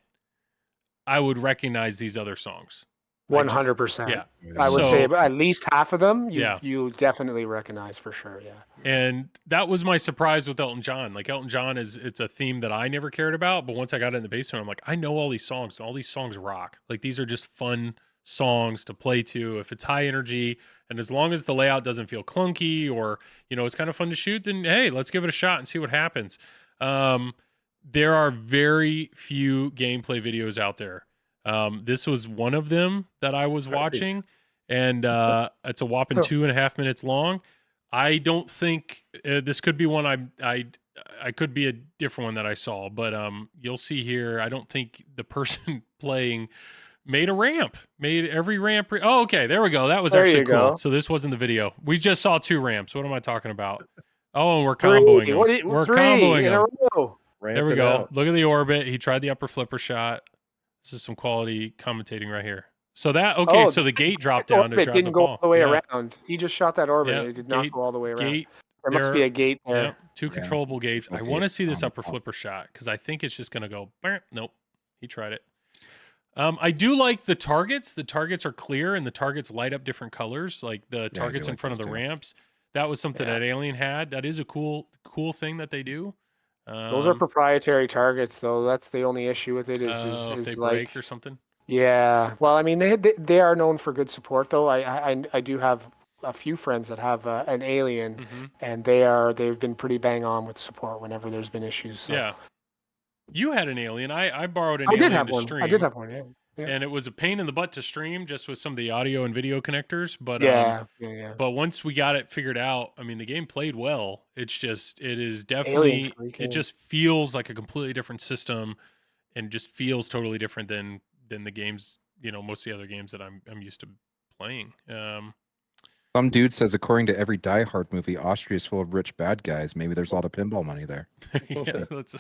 I would recognize these other songs. 100%. Yeah. I would So- say at least half of them Yeah. you definitely recognize for sure. Yeah. And that was my surprise with Elton John. Like, Elton John it's a theme that I never cared about, but once I got in the basement, I'm like, I know all these songs, and all these songs rock. Like, these are just fun songs to play to if it's high energy, and as long as the layout doesn't feel clunky, or it's kind of fun to shoot, then hey, let's give it a shot and see what happens. There are very few gameplay videos out there. This was one of them that I was watching, and it's a whopping 2.5 minutes long. I don't think this could be one I could be a different one that I saw, but you'll see here. I don't think the person playing made a ramp, made every ramp. Oh, okay, there we go. That was actually cool. Go. So this wasn't the video. We just saw 2 ramps. What am I talking about? Oh, and we're comboing them. We're comboing in a them. row. There we go. Look at the orbit. He tried the upper flipper shot. This is some quality commentating right here. So so the gate dropped down to Orbit drive didn't the go ball. all the way Yeah. around. He just shot that orbit. Yeah, And it did not go all the way around. Gate. There must be a gate there. Yeah, 2 controllable gates. I Okay, want to see this on the upper top. flipper shot because I think it's just going to go. Nope. He tried it. I do like the targets. The targets are clear and the targets light up different colors, like the targets in like front of those the too. ramps. That was something Yeah. that Alien had. That is a cool thing that they do. Those are proprietary targets, though. That's the only issue with it. If they Is break like, or something. yeah. Well, I mean, they are known for good support, though. I do have a few friends that have an Alien, Mhm. and they've been pretty bang on with support whenever there's been issues. So. Yeah. You had an Alien. I borrowed an I Alien did have to one. stream. I did have one. Yeah. Yeah. And it was a pain in the butt to stream just with some of the audio and video connectors. But Yeah. but once we got it figured out, I mean, the game played well. It is Alien's definitely, great it game. just feels like a completely different system, and just feels totally different than the games, most of the other games that I'm used to playing. Some dude says, according to every Die Hard movie, Austria is full of rich bad guys. Maybe there's a lot of pinball money there. Yeah, let's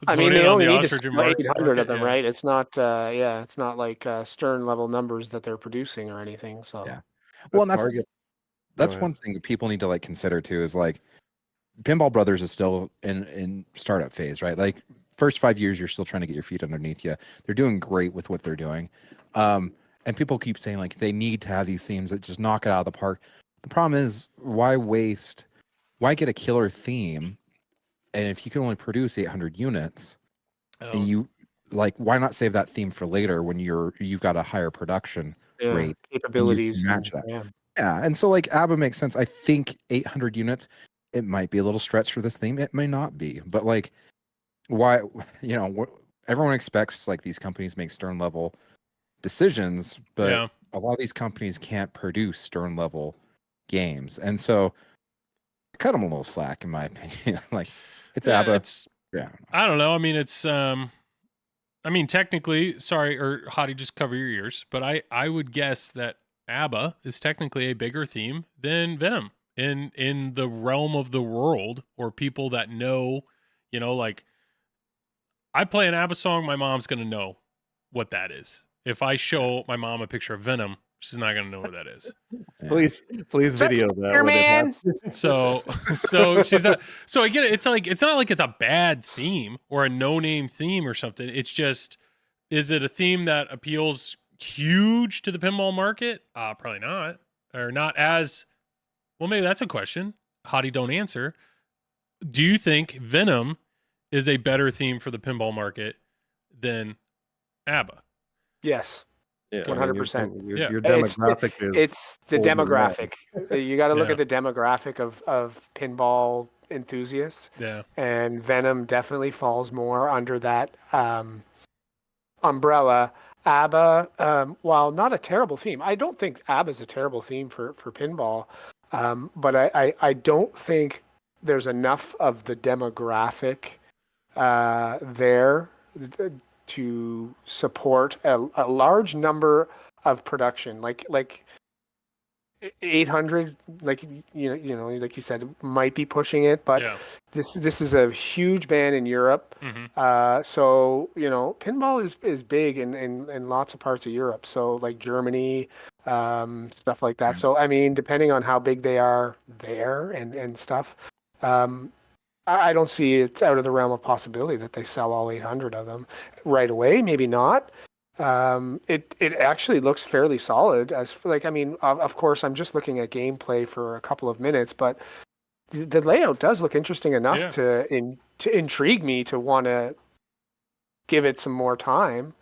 I mean, hone they in on only the need to Ostrigen sell 800 market, of them, yeah. right? It's not, it's not like Stern level numbers that they're producing or anything. So Yeah. Well, and that's Go ahead. one thing that people need to like consider too, is like Pinball Brothers is still in startup phase, right? Like first 5 years, you're still trying to get your feet underneath you. They're doing great with what they're doing. And people keep saying like they need to have these themes that just knock it out of the park. The problem is, why get a killer theme? And if you can only produce 800 units, Oh, you like, why not save that theme for later when you've got a higher production yeah, rate? capabilities. match and- that. Yeah. Yeah, and so like ABBA makes sense. I think 800 units, it might be a little stretch for this theme. It may not be, but like, why? Everyone expects like these companies make Stern level decisions, but yeah. a lot of these companies can't produce Stern level games, and so cut them a little slack, in my opinion. Like, it's Yeah, ABBA. Yeah, I don't know. I mean, it's technically, sorry, or Hadi, just cover your ears, but I would guess that ABBA is technically a bigger theme than Venom in the realm of the world, or people that know, like, I play an ABBA song, my mom's gonna know what that is. If I show my mom a picture of Venom, she's not gonna know what that is. yeah. Please video that. when it Spider-Man. happens. So she's not. So I get it. It's like, it's not like it's a bad theme or a no-name theme or something. It's just, is it a theme that appeals huge to the pinball market? Probably not, or not as well. Maybe that's a question. Hadi, don't answer. do you think Venom is a better theme for the pinball market than Abba? Yes. Yeah, 100%. Your, Yeah. your demographic It's the older men. demographic. You got to look Yeah. at the demographic of pinball enthusiasts, Yeah. and Venom definitely falls more under that umbrella. Abba, while not a terrible theme, I don't think Abba's a terrible theme for pinball, but I don't think there's enough of the demographic there to support a large number of production, like 800, like like you said, might be pushing it, but Yeah. this is a huge ban in Europe. So pinball is big in lots of parts of Europe, so like Germany, stuff like that. So I mean, depending on how big they are there and stuff, I don't see it's out of the realm of possibility that they sell all 800 of them right away. Maybe not. It actually looks fairly solid. I mean, of course, I'm just looking at gameplay for a couple of minutes, but the layout does look interesting enough to intrigue me to want to give it some more time.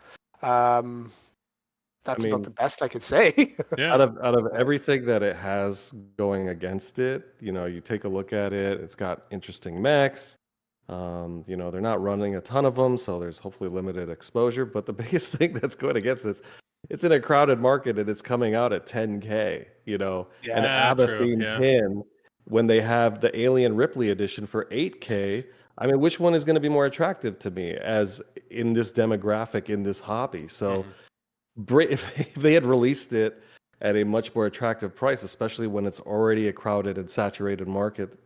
That's about the best I could say. Yeah. Out of everything that it has going against it, you take a look at it. It's got interesting mechs. They're not running a ton of them, so there's hopefully limited exposure. But the biggest thing that's going against it, it's in a crowded market and it's coming out at 10K. An Abba themed pin when they have the Alien Ripley edition for 8K. I mean, which one is going to be more attractive to me as in this demographic, in this hobby? So if they had released it at a much more attractive price, especially when it's already a crowded and saturated market,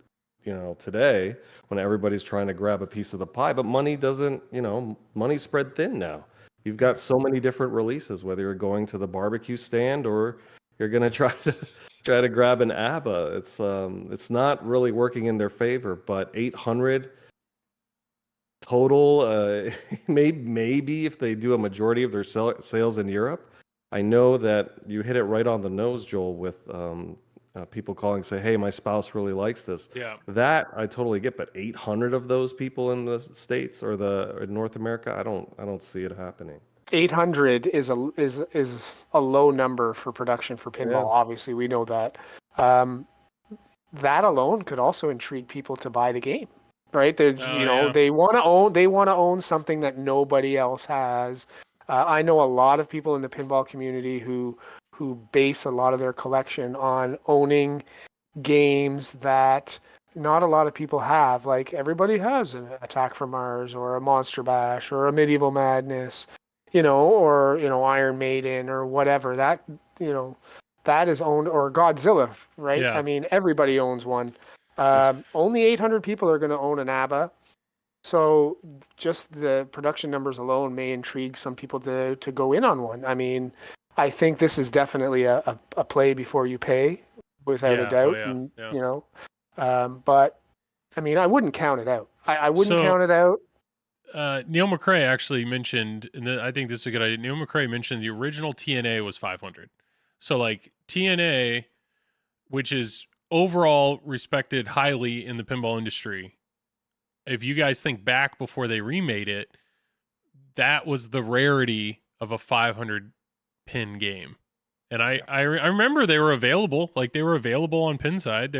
today, when everybody's trying to grab a piece of the pie, but money's spread thin now. You've got so many different releases, whether you're going to the barbecue stand or you're going to try to grab an Abba. It's not really working in their favor, but 800 total, maybe if they do a majority of their sales in Europe. I know that you hit it right on the nose, Joel, with people calling, say, hey, my spouse really likes this. Yeah. That I totally get, but 800 of those people in the States or in North America, I don't see it happening. 800 is a low number for production for pinball. Yeah. Obviously, we know that. That alone could also intrigue people to buy the game, right? They want to own something that nobody else has. I know a lot of people in the pinball community who base a lot of their collection on owning games that not a lot of people have. Like everybody has an Attack from Mars or a Monster Bash or a Medieval Madness, or Iron Maiden or whatever. That is owned, or Godzilla, right? Yeah. I mean, everybody owns one. Only 800 people are going to own an Abba. So just the production numbers alone may intrigue some people to go in on one. I mean, I think this is definitely a play before you pay, without a doubt. But I mean, I wouldn't count it out. I wouldn't count it out. Neil McRae actually mentioned, and I think this is a good idea. Neil McRae mentioned the original TNA was 500. So like TNA, which is overall respected highly in the pinball industry, if you guys think back before they remade it, that was the rarity of a 500 pin game. And I remember they were available, like they were available on Pinside.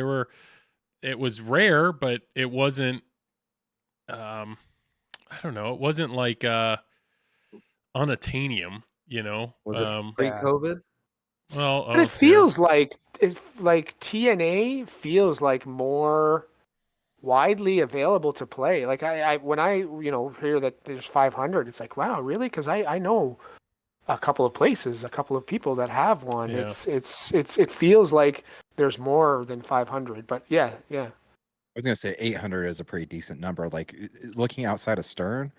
It was rare, but it wasn't, I don't know. It wasn't like unattainium, Was it pre-COVID? Well, but it feels like TNA feels like more widely available to play. Like when I hear that there's 500, it's like, wow, really? Because I know a couple of places, a couple of people that have one. Yeah. It feels like there's more than 500. But yeah. I was gonna say 800 is a pretty decent number. Like looking outside of Stern,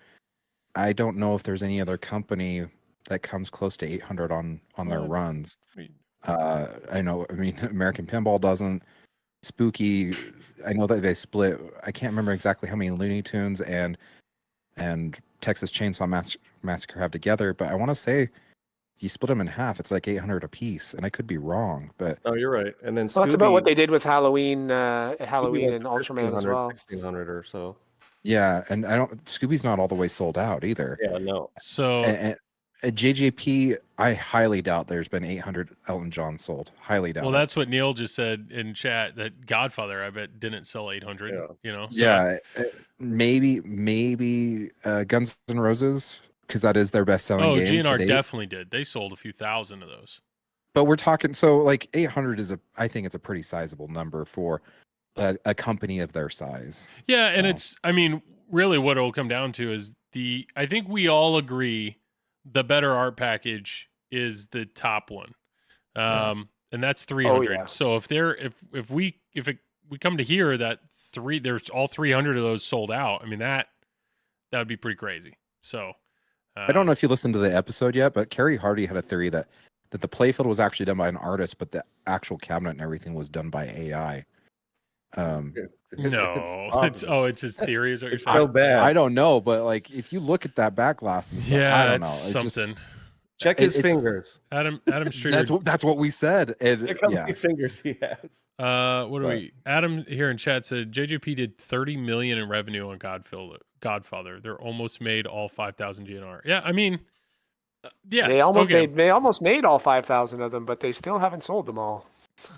I don't know if there's any other company that comes close to 800 on their runs. I know. I mean, American Pinball doesn't. Spooky, I know that they split. I can't remember exactly how many Looney Tunes and Texas Chainsaw Massacre have together, but I want to say you split them in half, it's like 800 a piece, and I could be wrong, but Oh, you're right. And then Well, that's about what Scooby, they did with Halloween, Scooby went and for Ultraman as well. 1,600 or so. yeah, and I don't. Scooby's not all the way sold out either. Yeah, no. So At JJP, I highly doubt there's been 800 Elton John sold. Highly doubt. well, it. that's what Neil just said in chat, that Godfather, I bet, didn't sell 800. Yeah. You know, so yeah, maybe Guns N' Roses, because that is their best selling game. GNR to date. definitely did. They sold a few thousand of those. But we're talking, so like 800 is I think it's a pretty sizable number for a company of their size. Yeah, and So- it's, I mean, really what it'll come down to is I think we all agree the better art package is the top one. And that's 300. yeah. So if we come to hear that there's all 300 of those sold out, I mean, that would be pretty crazy. So I don't know if you listened to the episode yet, but Carrie Hardy had a theory that the playfield was actually done by an artist, but the actual cabinet and everything was done by AI. No, it's his theory. Is what you're It's saying? so bad. I don't know, but like if you look at that back glass and stuff, Yeah, I don't know. it's It's something. Check his it's- fingers. Adam Streeter. That's what we said. And Check how yeah, many fingers he has. What do But- we? Adam here in chat said JJP did 30 million in revenue on Godfather. They're almost made all 5,000 GNR. Yeah, I mean, yes. They almost okay. they almost made all 5,000 of them, but they still haven't sold them all.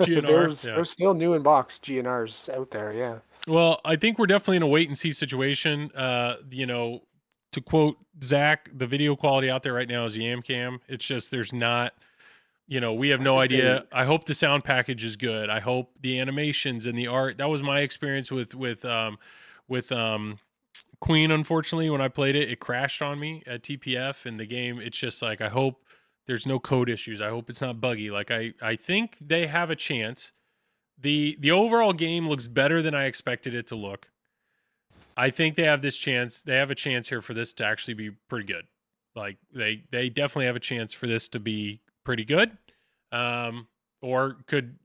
GNR. There's still new in box GNRs out there. Yeah. Well, I think we're definitely in a wait and see situation. You know, to quote Zach, the video quality out there right now is yam cam. It's just there's not, you know, we have no idea. I hope the sound package is good. I hope the animations and the art. That was my experience with Queen. Unfortunately, when I played it, it crashed on me at TPF in the game. It's just like, I hope there's no code issues. I hope it's not buggy. Like I think they have a chance. The overall game looks better than I expected it to look. I think they have this chance. They have a chance here for this to actually be pretty good. Like they definitely have a chance for this to be pretty good, or could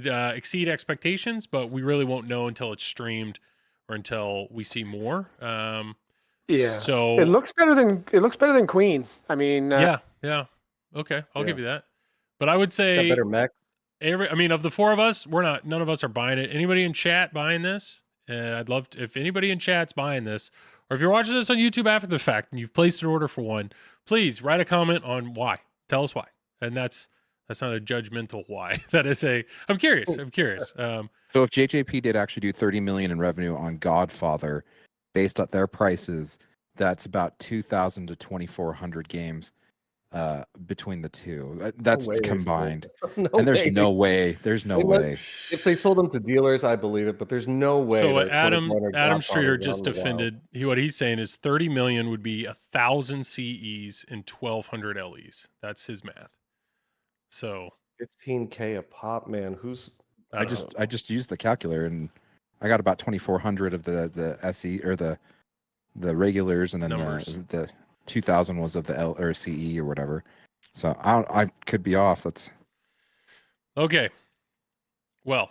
exceed expectations. But we really won't know until it's streamed or until we see more. Yeah. So It looks better than Queen. I mean, yeah. Okay, I'll give you that. But I would Got say better mech. of the four of us, none of us are buying it. Anybody in chat buying this? I'd love to, if anybody in chat's buying this, or if you're watching this on YouTube after the fact and you've placed an order for one, please write a comment on why. Tell us why. And that's not a judgmental why. That is I'm curious. I'm curious. So if JJP did actually do 30 million in revenue on Godfather, based on their prices, that's about 2,000 to 2,400 games between the two. That's way they combined. No And there's way. no way. There's no They must- way. If they sold them to dealers, I believe it, but there's no way. So what that Adam 2,400 Streeter Godfathers just on the wild. defended, what he's saying is 30 million would be 1,000 CEs and 1,200 LEs. That's his math. So 15K a pop, man. I just used the calculator and I got about 2,400 of the SE or the regulars, and then Numbers. the 2,000 was of the L or CE or whatever. So I could be off. That's okay. Well,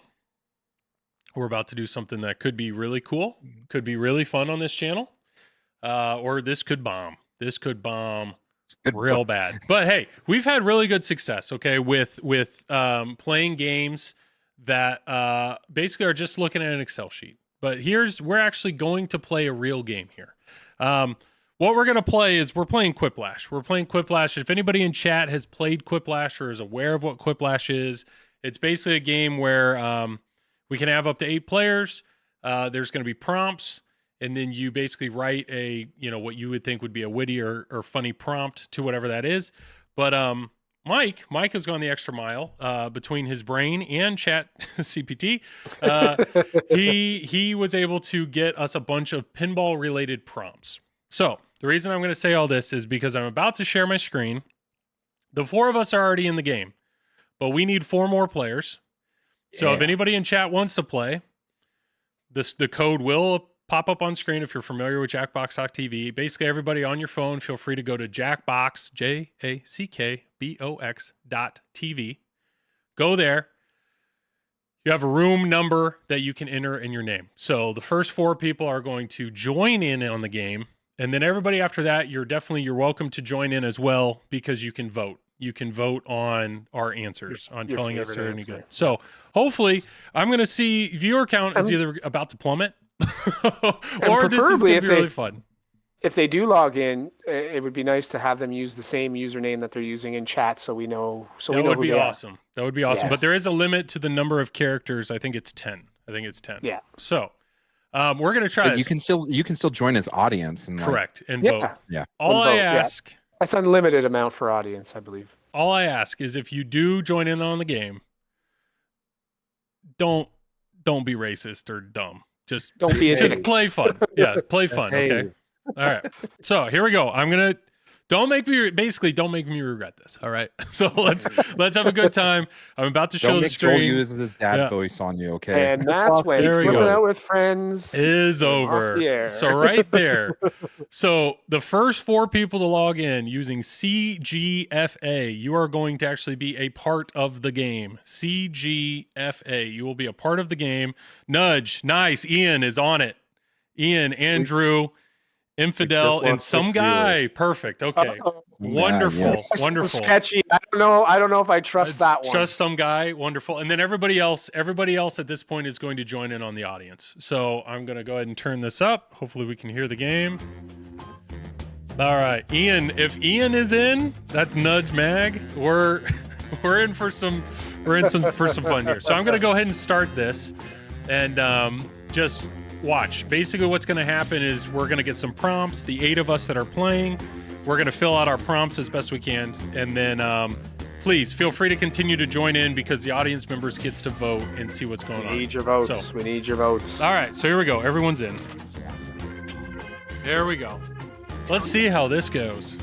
we're about to do something that could be really cool, could be really fun on this channel, or this could bomb. This could bomb real bad. But hey, we've had really good success. Okay, with playing games that basically are just looking at an Excel sheet. But we're actually going to play a real game here. What we're going to play is we're playing Quiplash. We're playing Quiplash. If anybody in chat has played Quiplash or is aware of what Quiplash is, it's basically a game where we can have up to 8 players. There's going to be prompts, and then you basically write what you would think would be a witty or funny prompt to whatever that is. But Mike has gone the extra mile between his brain and chat CPT. He was able to get us a bunch of pinball related prompts. So the reason I'm going to say all this is because I'm about to share my screen. The 4 of us are already in the game, but we need 4 more players. So if anybody in chat wants to play, the code will pop up on screen if you're familiar with Jackbox.tv. Basically, everybody on your phone, feel free to go to Jackbox, JACKBOX.tv. Go there. You have a room number that you can enter in your name. So the first 4 people are going to join in on the game. And then everybody after that, you're welcome to join in as well because you can vote. you can vote on our answers, on your telling us favorite they're any answer. good. So hopefully, I'm going to see viewer count is either about to plummet or this is preferably going to if be they- really fun. If they do log in, it would be nice to have them use the same username that they're using in chat, so we know. So That we know would who be they are. awesome. That would be awesome. But Yes. there is a limit to the number of characters. I think it's 10. Yeah. So we're going to try But this. you can still join as audience and like, Correct. And Yeah. vote. Yeah. All And I vote, yeah. ask, That's unlimited amount for audience, I believe. all I ask is if you do join in on the game, don't be racist or dumb. Just Don't be a just dick. play fun. Yeah, play fun. Hey. Okay. All right. So here we go. Don't make me regret this. All right. So let's have a good time. I'm about to show Don't the make Joel stream. use his dad Yeah. voice on you, okay? And that's when There we flipping go. out with friends Is off over. the air. So right there. So the first 4 people to log in using CGFA, you are going to actually be a part of the game. CGFA, you will be a part of the game. Nudge, nice. Ian is on it. Ian, Andrew, Infidel, just and lost some 6 guy. Perfect. Okay. Uh-oh. Wonderful. yes. Wonderful. Sketchy. I don't know if I trust that one. Just some guy, wonderful. And then everybody else at this point is going to join in on the audience. So I'm going to go ahead and turn this up. Hopefully we can hear the game. All right, Ian. If Ian is in, that's Nudge Mag. We're in for some fun here. So I'm going to go ahead and start this, and just watch. Basically, what's going to happen is we're going to get some prompts. The 8 of us that are playing, we're going to fill out our prompts as best we can, and then please feel free to continue to join in because the audience members gets to vote and see what's going We on. need your votes. So- We need your votes. All right, so here we go. Everyone's in. There we go. Let's see how this goes.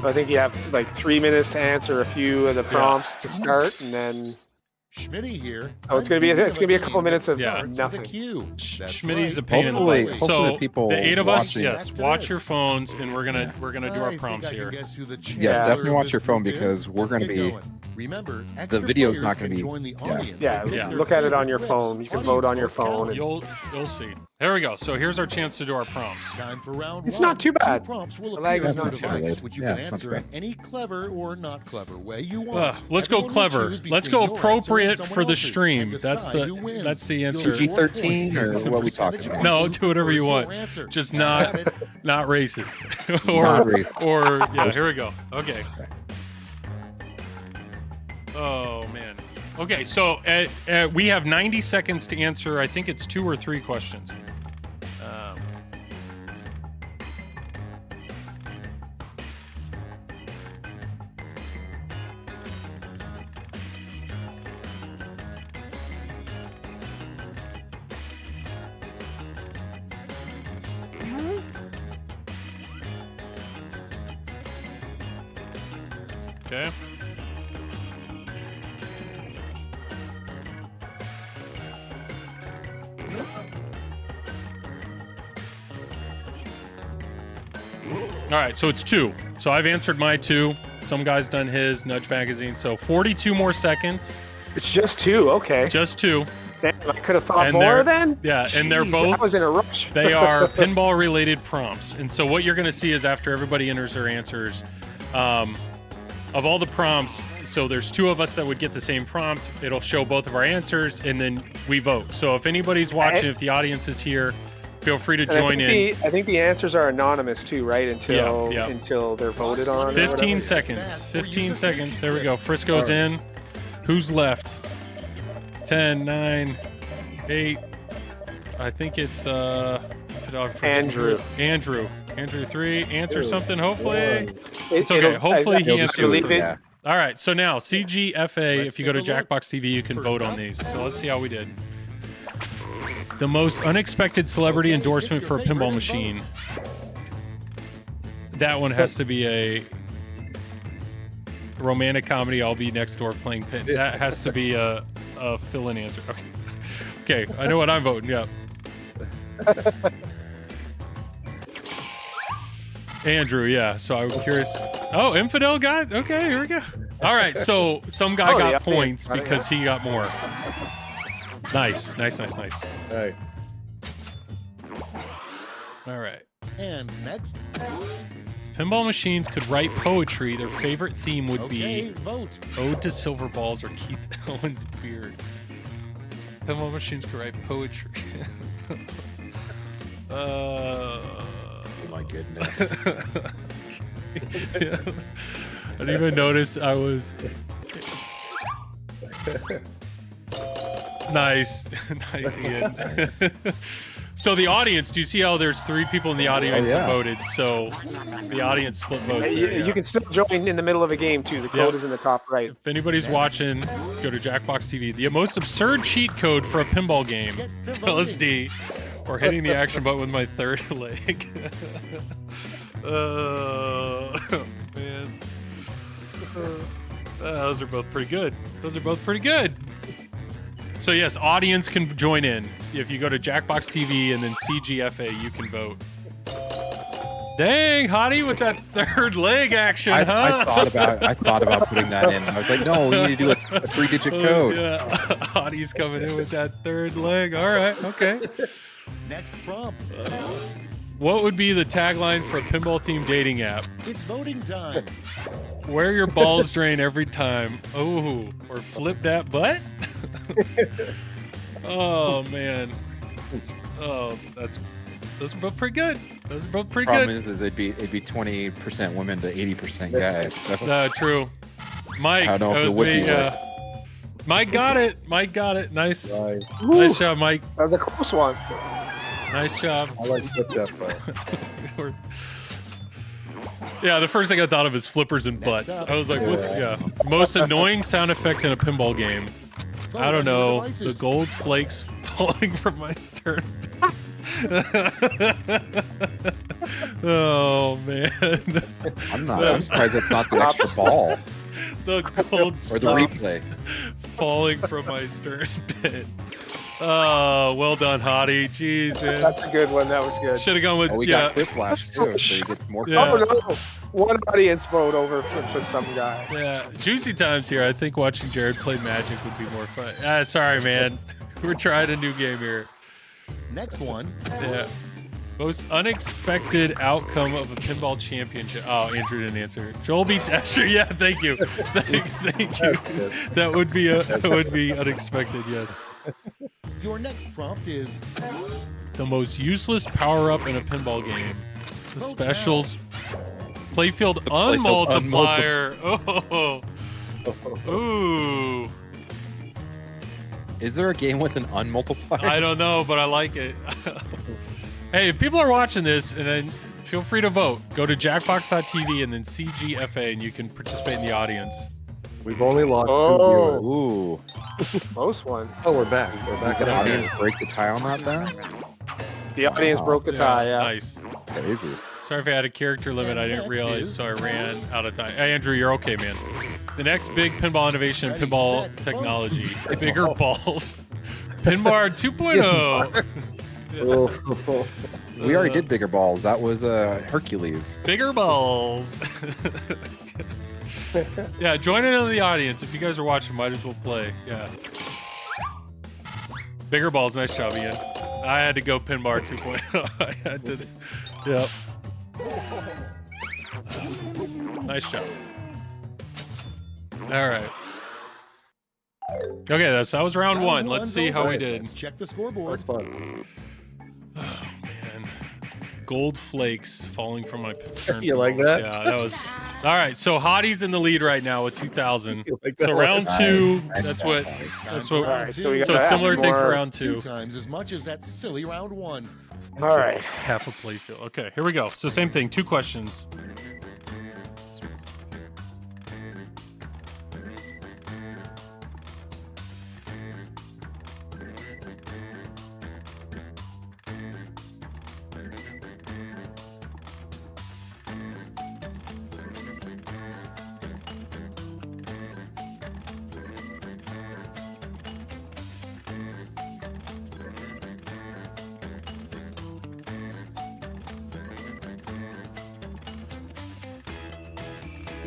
So I think you have like 3 minutes to answer a few of the prompts to start, and then Schmitty here. Oh, it's gonna be a couple minutes of Yeah. nothing. Schmitty's a pain in the Hopefully- butt. hopefully So the people the 8 of us, watching- yes, watch your phones, and we're gonna do our prompts here. Yes, Yeah. definitely watch your phone because we're going to be. Remember, The video's not going to be. Yeah, Yeah. look at it on your phone. You can vote on your phone. You'll see. There we go. So here's our chance to do our prompts. Time for round It's one. not too bad. 2 prompts will The lag appear is on not your too device, bad. which you Yeah, can it's not answer too in bad. any clever or not clever way you want. Let's go Everyone will clever. choose Let's between go your answer and appropriate someone for the else's stream. and That's decide the who wins. that's the You'll answer. score PG-13 points based or on the what we percentage talking of about? No, you do whatever you or want. your answer. Just You not got it. not racist. Not racist. Or yeah, here we go. Okay. Oh man. Okay, so we have 90 seconds to answer. I think it's 2 or 3 questions. Okay. All right, so it's 2. So I've answered my 2. Some guy's done his, Nudge Magazine. So 42 more seconds. It's just 2. Okay. Just 2. Damn, I could have thought And more they're- then. yeah, and they're Jeez, both- I was in a rush. They are pinball related prompts. And so what you're going to see is after everybody enters their answers, of all the prompts, so there's 2 of us that would get the same prompt. It'll show both of our answers, and then we vote. So if anybody's watching, if the audience is here, feel free to And join in. I think the answers are anonymous too, right? Until Yeah. until they're voted on. or 15 whatever. seconds. 15 seconds. There we go. Frisco's in. Who's left? 10, 9, 8. I think it's Andrew. Andrew 3. Answer something, hopefully. It's okay. Hopefully he I answered. believe it. Yeah. All right. So now, CGFA, Let's if you go to take a look. Jackbox TV, you can First vote on up. these. So let's see how we did. The most unexpected celebrity Okay, endorsement pick for your a pinball favorite machine. That one has to be a romantic comedy. I'll be next door playing pin. That has to be a fill-in answer. Okay. Okay, I know what I'm voting. Yeah. Andrew, yeah. So I was curious. Oh, Infidel got. Okay, here we go. All right. So some guy Oh, got yeah, points yeah. because he got more. Nice. Right. All right. And next, Pinball machines could write poetry, their favorite theme would Okay, be vote. Ode to Silver Balls or Keith Owens' Beard. Pinball machines could write poetry. My goodness. Yeah. I didn't even notice I was. Nice. Nice, Ian. Nice. So the audience, do you see how there's 3 people in the audience yeah. that voted? So the audience split votes. You, there, yeah. you can still join in the middle of a game too. The code is in the top right. If anybody's watching, go to Jackbox TV. The most absurd cheat code for a pinball game. Get to voting. LSD. Or hitting the action button with my third leg. Man. Those are both pretty good. Those are both pretty good. So yes, audience can join in. If you go to Jackbox TV and then CGFA, you can vote. Dang, Hadi with that third leg action, I huh? thought about putting that in. I was like, no, we need to do a 3-digit code. Yeah, Hadi's coming in with that third leg. All right, okay. Next prompt. What would be the tagline for a pinball-themed dating app? It's voting time. Where your balls drain every time. Oh, or flip that butt? Oh, man. Oh, those are both pretty good. Those are both pretty Problem good. is it'd be 20% women to 80% guys. So True. Mike, I don't know that if it was would me. be worth Mike got it. Mike got it. Nice. Right. Nice job, Mike. That was a close one. Nice job. I like that, Jeff. Yeah, the first thing I thought of is flippers and Next butts. up. I was like, what's most annoying sound effect in a pinball game? Vote I don't on your know. The devices. gold flakes falling from my stern. Oh man. I'm surprised that's not the extra ball The gold or the flakes replay. falling from my stern pin. Oh, well done, Hadi. Jeez, man. That's a good one. That was good. Should have gone with Oh, we got Quiplash too, so he gets more. Yeah. Oh no! One audience vote over for some guy. Yeah, juicy times here. I think watching Jared play Magic would be more fun. Sorry, man. We're trying a new game here. Next one. Yeah. Most unexpected outcome of a pinball championship. Oh, Andrew didn't answer. Joel beats Asher. Yeah, thank you. Thank you. That would be unexpected. Yes. Your next prompt is The most useless power up in a pinball game. The Vote specials. Playfield Playfield unmultiplier. Oh. Ooh. Is there a game with an unmultiplier? I don't know, but I like it. Hey, if people are watching this, and then feel free to vote. Go to jackbox.tv and then CGFA, and you can participate in the audience. We've only lost Oh. 2 viewers. Ooh. Close one. Oh, we're back. We're Does back. the audience break the tie on that then? The audience Wow. broke the tie. Yeah. Nice. Crazy. Sorry if I had a character limit. I didn't Next realize, is- so I ran out of time. Hey, Andrew, you're okay, man. The next big pinball innovation in Ready, pinball set, technology. Bigger balls. Pinbar 2.0. Oh, We already did bigger balls. That was Hercules. Bigger balls. Yeah, join in on the audience. If you guys are watching, might as well play. Yeah. Bigger balls. Nice job, Ian. I had to go Pinbar 2.0. I had to. Yep. Nice job. All right. Okay, that was round one. Let's see how we over. did. Let's check the that scoreboard. was fun. Oh man, gold flakes falling from my stern. You like that? Yeah, that was. All right, so Hadi's in the lead right now with 2,000. You like So that? round two. Nice That's job, what. Holly. That's Time what. for All round right, so two. we So gotta similar have thing for more- round Two two. times as much as that silly round one. All right. Half a playfield. Okay, here we go. So same thing. 2 questions.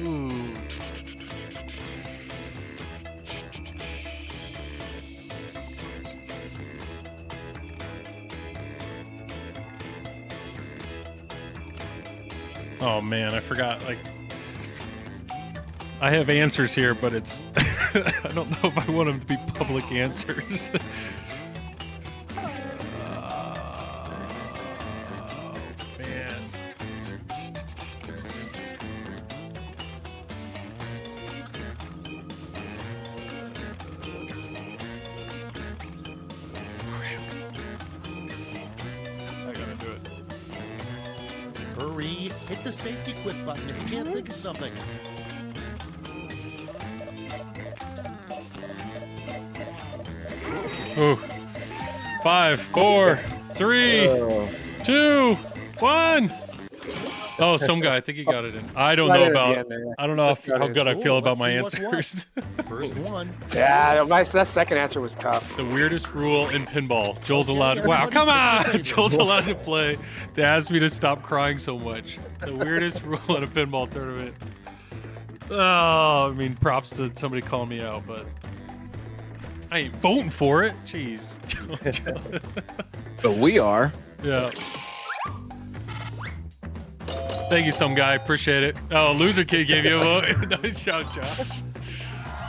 Ooh. Oh man, I forgot. Like, I have answers here, but it's I don't know if I want them to be public answers. Man. I gotta do it. Hurry, hit the safety quit button if you can't think of something. Ooh. 5, 4, 3, 2, 1. Oh, some guy. I think he got it in. I don't know about. I don't know how good I feel about my let's see what's answers. First one. Yeah, that second answer was tough. The weirdest rule in pinball. Joel's allowed. Wow, come on! Joel's allowed to play. They asked me to stop crying so much. The weirdest rule in a pinball tournament. Oh, I mean, props to somebody calling me out, but I ain't voting for it. Jeez. But we are. Yeah. Thank you, some guy. Appreciate it. Oh, Loser Kid gave you a vote. Nice job, Josh.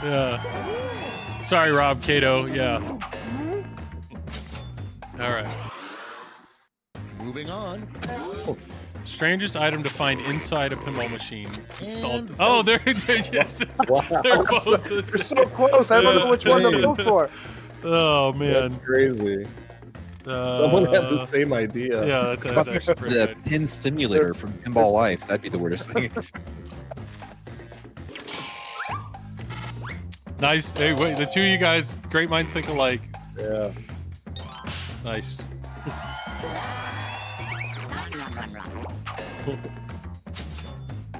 Yeah. Sorry, Rob Cato. Yeah. All right. Moving on. Strangest item to find inside a pinball machine. Installed. And Oh, they're just, Wow. they're both the They're same. so close. I don't know which one to vote for. Oh man. That's crazy. Someone had the Uh, same idea. Yeah, that's actually pretty The good. pin stimulator from Pinball Life. That'd be the weirdest thing. Nice. Hey, wait, the two of you guys, great minds think alike. Yeah. Nice.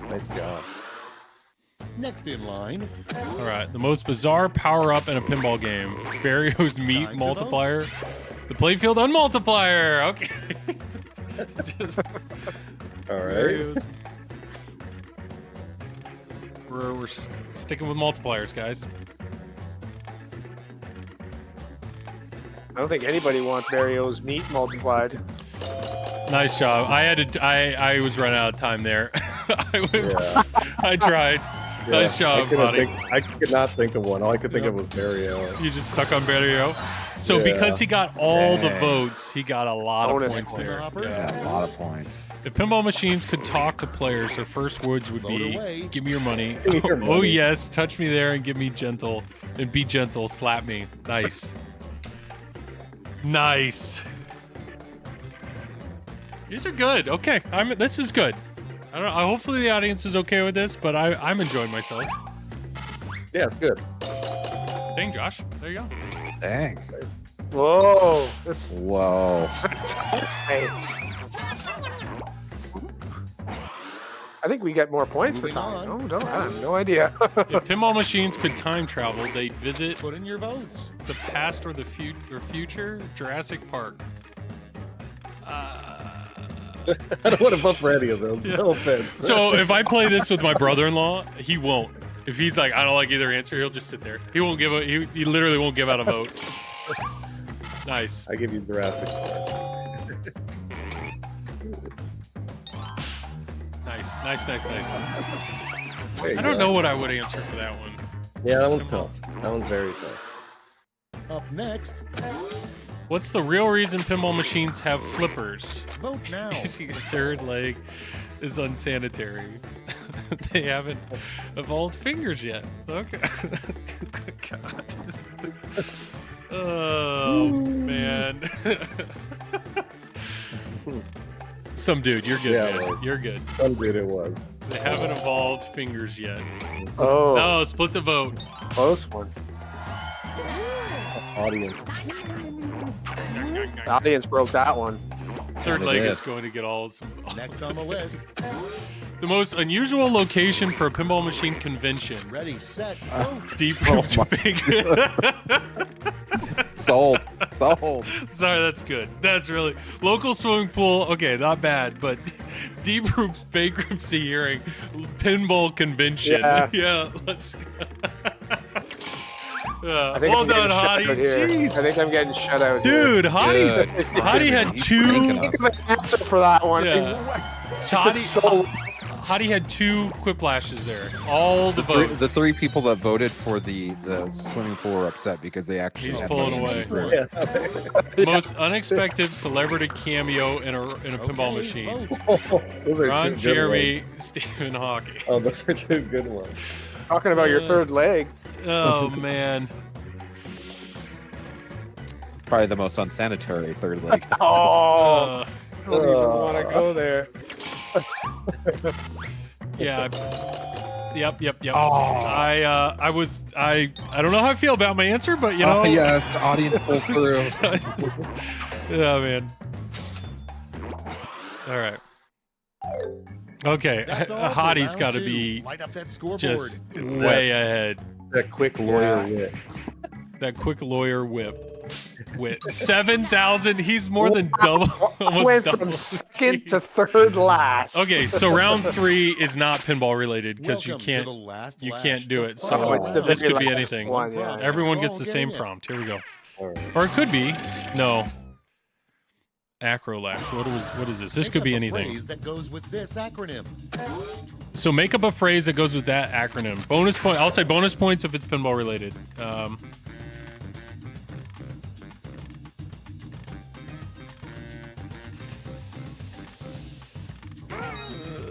Nice job. next in line. All right, the most bizarre power-up in a pinball game. Barrio's meat Time to multiplier. The playfield unmultiplier. Okay. Just All right. Barrio's. We're sticking with multipliers, guys. I don't think anybody wants Barrio's meat multiplied. Nice job. I had to. I was running out of time there. Yeah. I tried. Nice job, buddy. I could not think of one. All I could think of was Mario. You just stuck on Barrio. So Yeah. because he got all the Dang. votes, he got a lot Bonus of points point. there. Hopper. Yeah, a lot of points. If pinball machines could talk to players, their first words would Vote be, away. "Give me your money." Give me your Oh money. yes, touch me there and give me gentle, and be gentle. Slap me. Nice. Nice. These are good. Okay, this is good. I don't know. Hopefully the audience is okay with this, but I'm enjoying myself. Yeah, it's good. Dang, Josh. There you go. Dang. Whoa. This Whoa. hey. I think we get more points for Moving time. on. Oh, no, I have no idea. If pinball machines could time travel, they'd visit Put in your votes. the past or the future. Jurassic Park. I don't want to vote for any of those. Yeah. No offense. So if I play this with my brother-in-law, he won't. If he's like, I don't like either answer, he'll just sit there. He won't give a. He literally won't give out a vote. Nice. I give you Jurassic Park. Nice. There you I don't go. know what I would answer for that one. Yeah, that one's tough. That one's very tough. Up next, What's the real reason pinball machines have flippers? vote now. Your third leg is unsanitary. They haven't evolved fingers yet. Okay. God. Oh man. Some dude, you're good, Yeah, man. like- You're good. Some dude it was. They haven't evolved fingers yet. Oh, No, split the vote. close one. Audience. The audience broke that one. Third they leg did. is going to get all some. Next on the list. The most unusual location for a pinball machine convention. Ready, set, vote. Deep Oh rooms my big. Sold. Sold. Sorry, that's good. That's really local swimming pool. Okay, not bad, but Deep Roop's bankruptcy hearing, pinball convention. Yeah. Yeah, let's. I think Well I'm done, getting shut Hadi. out here. Jeez, I think I'm getting shut out here. dude, Hadi Good. had He's two. thanking Think us. of an answer for that one. Yeah. It took Hadi, so Hadi had 2 Quiplashes there. All the votes. The 3 people that voted for the swimming pool were upset because they actually He's had pulling money. away. Yeah. Most unexpected celebrity cameo in a pinball Okay, machine. vote. Those are Ron two good Jeremy, Stephen Hawking. ones. Oh, those are two good ones. Talking about your third leg. Oh man. Probably the most unsanitary third leg. Oh, Uh, don't even want to go there. yeah. Yep. Oh. I don't know how I feel about my answer, but you know. Oh, yes, the audience pulls through. Oh man. All right. Okay, That's all for Hadi's round got to 2. be Light up that scoreboard. just It's way ahead. That quick lawyer wit. That quick lawyer wit. 7,000. He's more than double. Almost Went double from the second speed. to third last. Okay, so round 3 is not pinball related because you Welcome to can't the last you lash, can't do the it. Oh, So it's the this very could be last anything. one, yeah. Everyone We're gets all the same getting it. prompt. Here we go. All right. Or it could be no. Acro lash. What is this? This Make could be up a anything. phrase that goes with this acronym. So make up a phrase that goes with that acronym. Bonus point. I'll say bonus points if it's pinball related.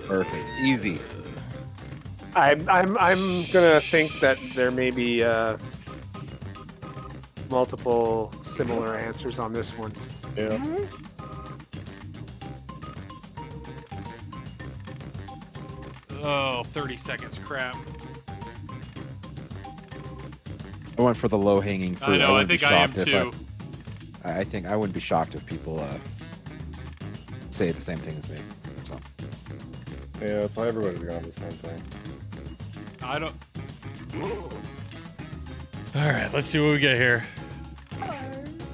Perfect. Easy. I'm gonna think that there may be multiple similar answers on this one. Yeah. Oh, 30 seconds. Crap. I went for the low hanging fruit. I know. I wouldn't be think I am shocked if too. I think I wouldn't be shocked if people say the same thing as me. So. Yeah, so everybody's going the same thing. I don't. All right, let's see what we get here.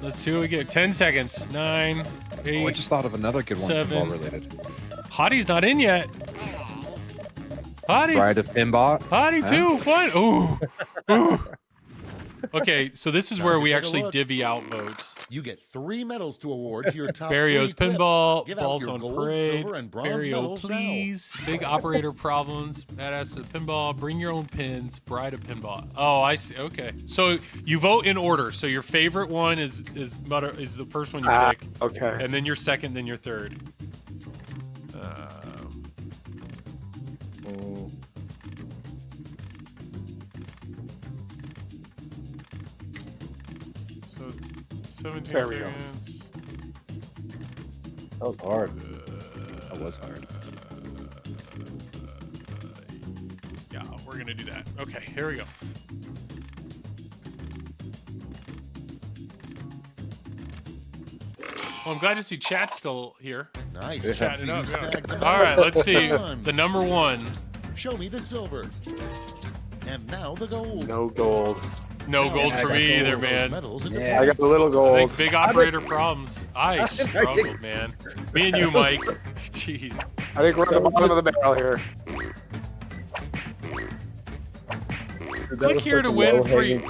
Let's see what we get. 10 seconds. 9, 8. Oh, I just thought of another good one, 7. pinball related. Hadi's not in yet. Hadi. Bride of Pinball. Hadi too. What? Ooh. Ooh. Okay, so this is Time where to we take a actually look. divvy out votes. You get 3 medals to award to your top Barrios 3 quips. Pinball, Give out Balls your on gold, Parade, silver, and bronze Barrio medals now. Please, Big Operator Problems, Badass of Pinball, Bring Your Own Pins, Bride of Pinball. Oh, I see. Okay, so you vote in order. So your favorite one is the first one you pick, Okay. and then your second, then your third. Mm, So 17 There we go. seconds. that was hard. That was hard. Yeah, we're gonna do that. Okay, here we go. Well, I'm glad to see chat still here. Nice. Chatting See up. who snagged the All right, medals. let's see. Done. The number 1. Show me the silver. And now the gold. No gold. No Now gold add for those me either, man. medals into Yeah. I got a little I gold. think big operator problems. I struggled, man. Me and you, Mike. Jeez. I think we're at the bottom of the barrel here. Click here to win free.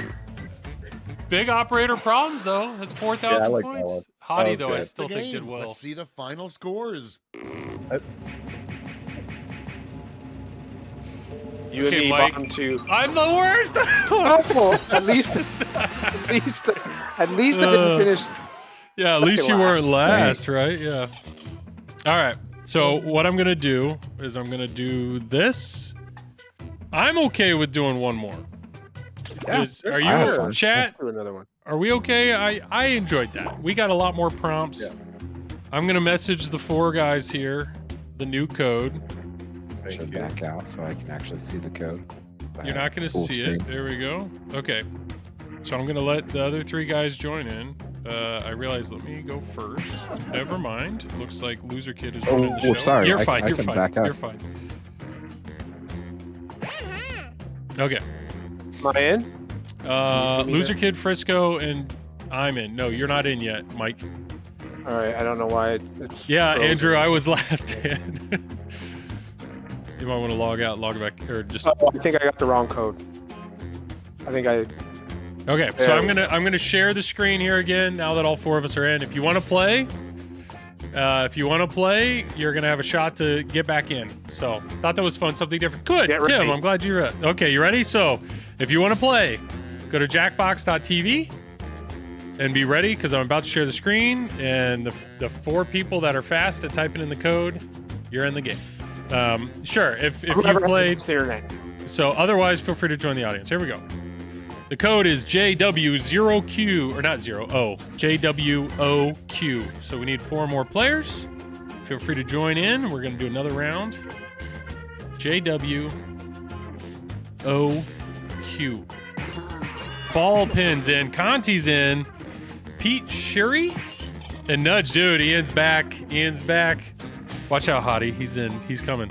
Big operator problems though. That's 4,000 Yeah, I like that points. one. Hadi That was though, I good. still the think game. did well. Let's see the final scores. You Okay, and me Mike. bottom 2. I'm the worst. Oh, at least I didn't finish. Yeah, at least you Second weren't last. last, right? Yeah. All right. So what I'm gonna do is I'm gonna do this. I'm okay with doing one more. Yeah, Are I had you fun. chat? Do another one. Are we okay? I enjoyed that. We got a lot more prompts. Yeah. I'm gonna message the 4 guys here the new code. I should back out so I can actually see the code. You're not gonna Full see screen. it. There we go. Okay. So I'm gonna let the other 3 guys join in. I realized let me go first. Never mind. Looks like Loser Kid is running the show. sorry. You're I- fine. I You're can fine. back up. You're fine. Okay. Am I in? Can you see me Loser there? Kid, Frisco, and I'm in. No, you're not in yet, Mike. All right. I don't know why it's. Yeah, frozen. Andrew, I was last in. You might want to log out, log back, or just. Oh, I think I got the wrong code. I think I. Okay, so Yeah. I'm gonna share the screen here again now that all 4 of us are in. If you want to play, If you want to play, you're going to have a shot to get back in. So, thought that was fun, something different. Good, Get Tim, ready. I'm glad you're okay, you ready? So, if you want to play, go to jackbox.tv and be ready because I'm about to share the screen. And the 4 people that are fast at typing in the code, you're in the game. Sure, if you Whoever has played. the internet. So, otherwise, feel free to join the audience. Here we go. The code is JW0Q, or not 0, O, JWOQ. So we need 4 more players. Feel free to join in. We're going to do another round. JWOQ. Ball pins in. Conti's in. Pete Shuri. And Nudge, dude, Ian's back. Ian's back. Watch out, Hadi. He's in. He's coming.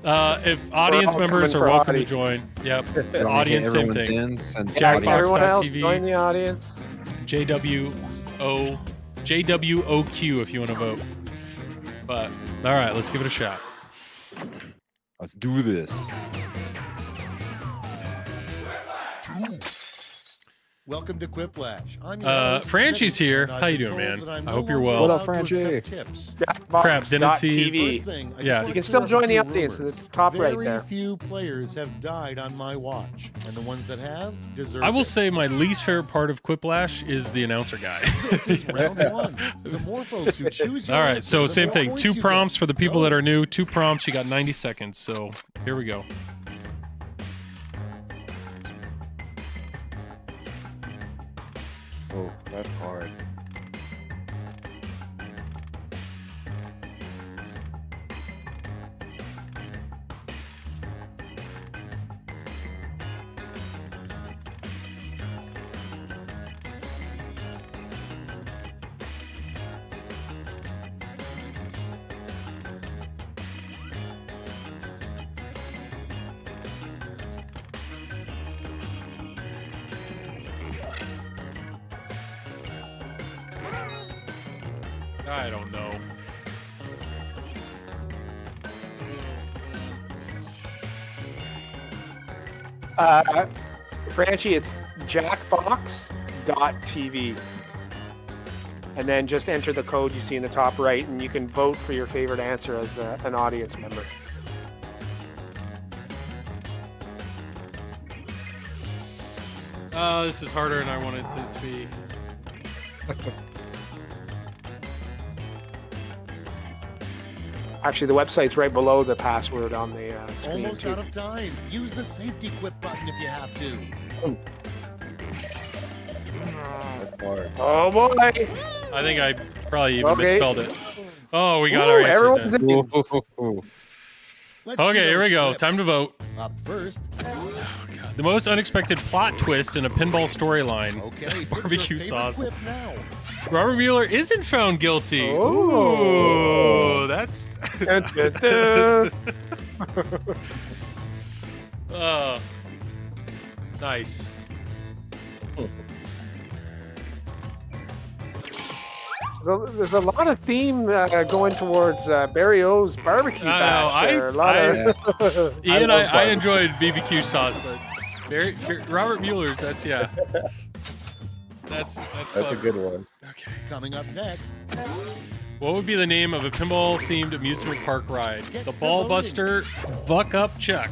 If audience all members coming are for welcome Hadi. to join. Yep. You want me to Audience, get same everyone's thing. in since Jackbox. audience- Everyone else, TV. join the audience. JWOQ if you want to vote. But all right, let's give it a shot. Let's do this. Welcome to Quiplash. I'm your host, Franchi's Smitty, here. and I've How you been doing, told man? that I'm I no hope you're longer well. What up, allowed to Franchi? accept tips. Crap, didn't see- First thing, I just Yeah. wanna You can still clear up join a the few audience. rumors. It's top right Very there. few players have died on my watch, and the ones that have deserve I will it. say my least favorite part of Quiplash is the announcer guy. This is round 1. The more folks who choose your All right, answer, so the same more thing. points 2 you prompts get. for the people Go. that are new. 2 prompts. You got 90 seconds. So here we go. Oh, that's hard. I don't know. Franchi, it's jackbox.tv. And then just enter the code you see in the top right, and you can vote for your favorite answer as an audience member. This is harder than I wanted it to be. Actually, the website's right below the password on the screen. Almost too. out of time. Use the safety quit button if you have to. That's hard. Oh boy! I think I probably even Okay. misspelled it. Oh, we got Ooh, our everyone's answers in. in. Let's see Okay, here we those go. clips. Time to vote. Up first. The most unexpected plot twist in a pinball storyline. Okay, pick your Barbecue favorite sauce. quip now. Robert Mueller isn't found guilty. Oh. Ooh, that's. Dun, dun, dun. Nice. There's a lot of theme going towards Barry O's barbecue I know, bash there. A lot of Ian, love I barbecue. enjoyed BBQ sauce, but Robert Mueller's, that's yeah. That's That's clever. a good one. Okay. Coming up next. What would be the name of a pinball-themed amusement park ride? Get The to Ball voting. Buster, Buck Up Chuck.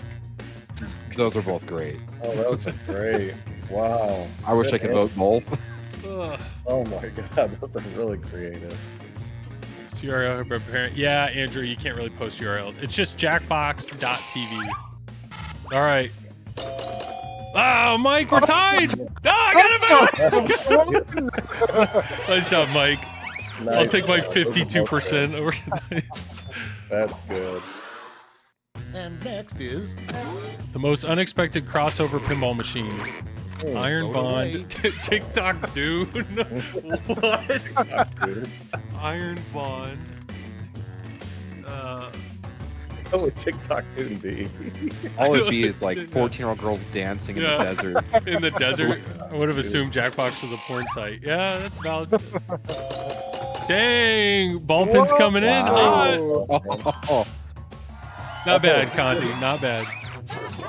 Those are both great. Oh, that was great. Wow. I wish I could vote both. Ugh. Oh my god, those are really creative. URL preparing. Yeah, Andrew, you can't really post URLs. It's just jackbox.tv. All right. Oh, Mike, we're tied. I got him. Nice job, Mike. I'll Nice. take my Those are both 52% over. good. That's good. And next is The most unexpected crossover pinball machine. Iron Vote away. Bond. TikTok, dude. What? Dude. Iron Bond. What would TikTok couldn't be? All it'd be is like 14-year-old girls dancing in Yeah. the desert. In the desert. I would have assumed Jackbox was a porn site. Yeah, that's valid. Dang, ball pin's coming in. Wow. Hot. Oh, Not bad, Conti. Not bad.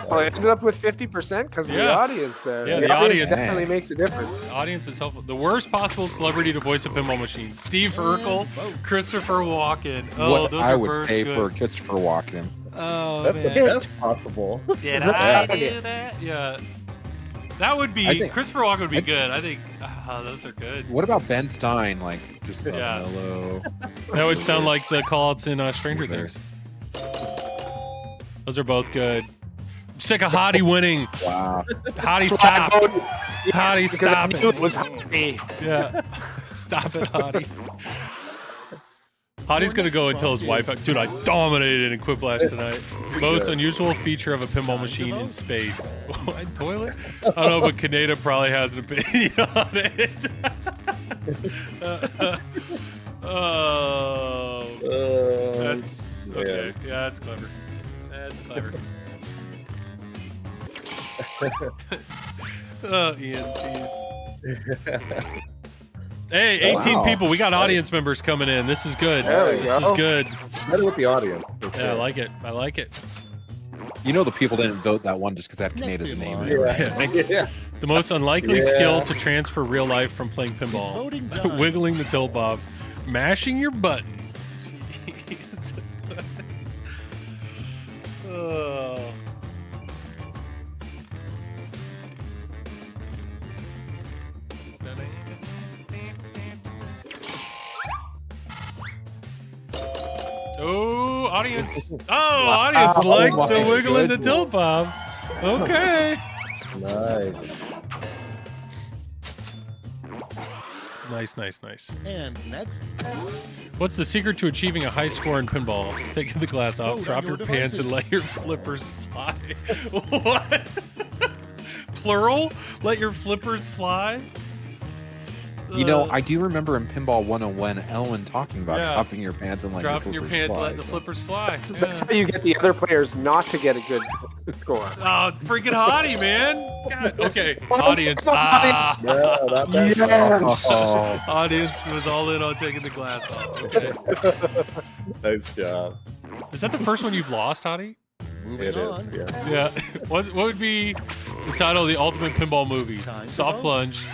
Well, I ended up with 50% because of the Yeah. audience there. Yeah, the the audience audience- definitely makes a difference. The audience is helpful. The worst possible celebrity to voice a pinball machine: Steve Urkel, vote. Christopher Walken. Oh, what those I are would burst pay good. for Christopher Walken. Oh That's the man, best possible. did Yeah. I do that? Yeah, that would be I think- Christopher Walken would be good. I think those are good. What about Ben Stein? Like, just Yeah. hello. That would sound like the call-outs in Stranger Things. Those are both good. I'm sick of Hadi winning. Wow. Hadi, stop. Hadi, Because I stop knew it it. was me. Yeah, stop it, Hadi. Hadi's gonna go and tell his wife, dude, I dominated in Quiplash tonight. Most unusual feature of a pinball machine in space. What, toilet? I don't know, but Kaneda probably has an opinion on it. Oh, that's okay. Yeah, that's clever. That's clever. Oh, Ian, jeez. Hey, 18 Wow. people. We got audience members coming in. This is good. There we This go. is good. Better with the audience. for Yeah, I sure. like it. I like it. You know the people didn't vote that one just because that Next Kaneda's in name. line. in it. Yeah. Yeah. The most unlikely Yeah. skill to transfer real life from playing It's pinball. voting time. Wiggling the tilt bob. Mashing your buttons. Jeez. Oh. Oh, audience. Oh, audience Oh like my the wiggling the goodness. tilt bob. Okay. Nice. Nice. And next, What's the secret to achieving a high score in pinball? Taking the glass off, Vote on drop your your pants, and devices. let your flippers fly. What? Plural? Let your flippers fly? You know, I do remember in Pinball 101, Elwin talking about Yeah. dropping your pants and letting dropping your flippers pants, fly, letting the so- flippers fly. That's Yeah. how you get the other players not to get a good score. Oh, freaking Hadi, man. God. Okay, audience. Come on, Ah. Yeah, not bad. Yes. Oh, Audience was all in on taking the glass off. Okay. Nice job. Is that the first one you've lost, Hadi? moving It is. on. Yeah. Yeah. What would be the title of the ultimate pinball movie? Time to Soft vote. plunge.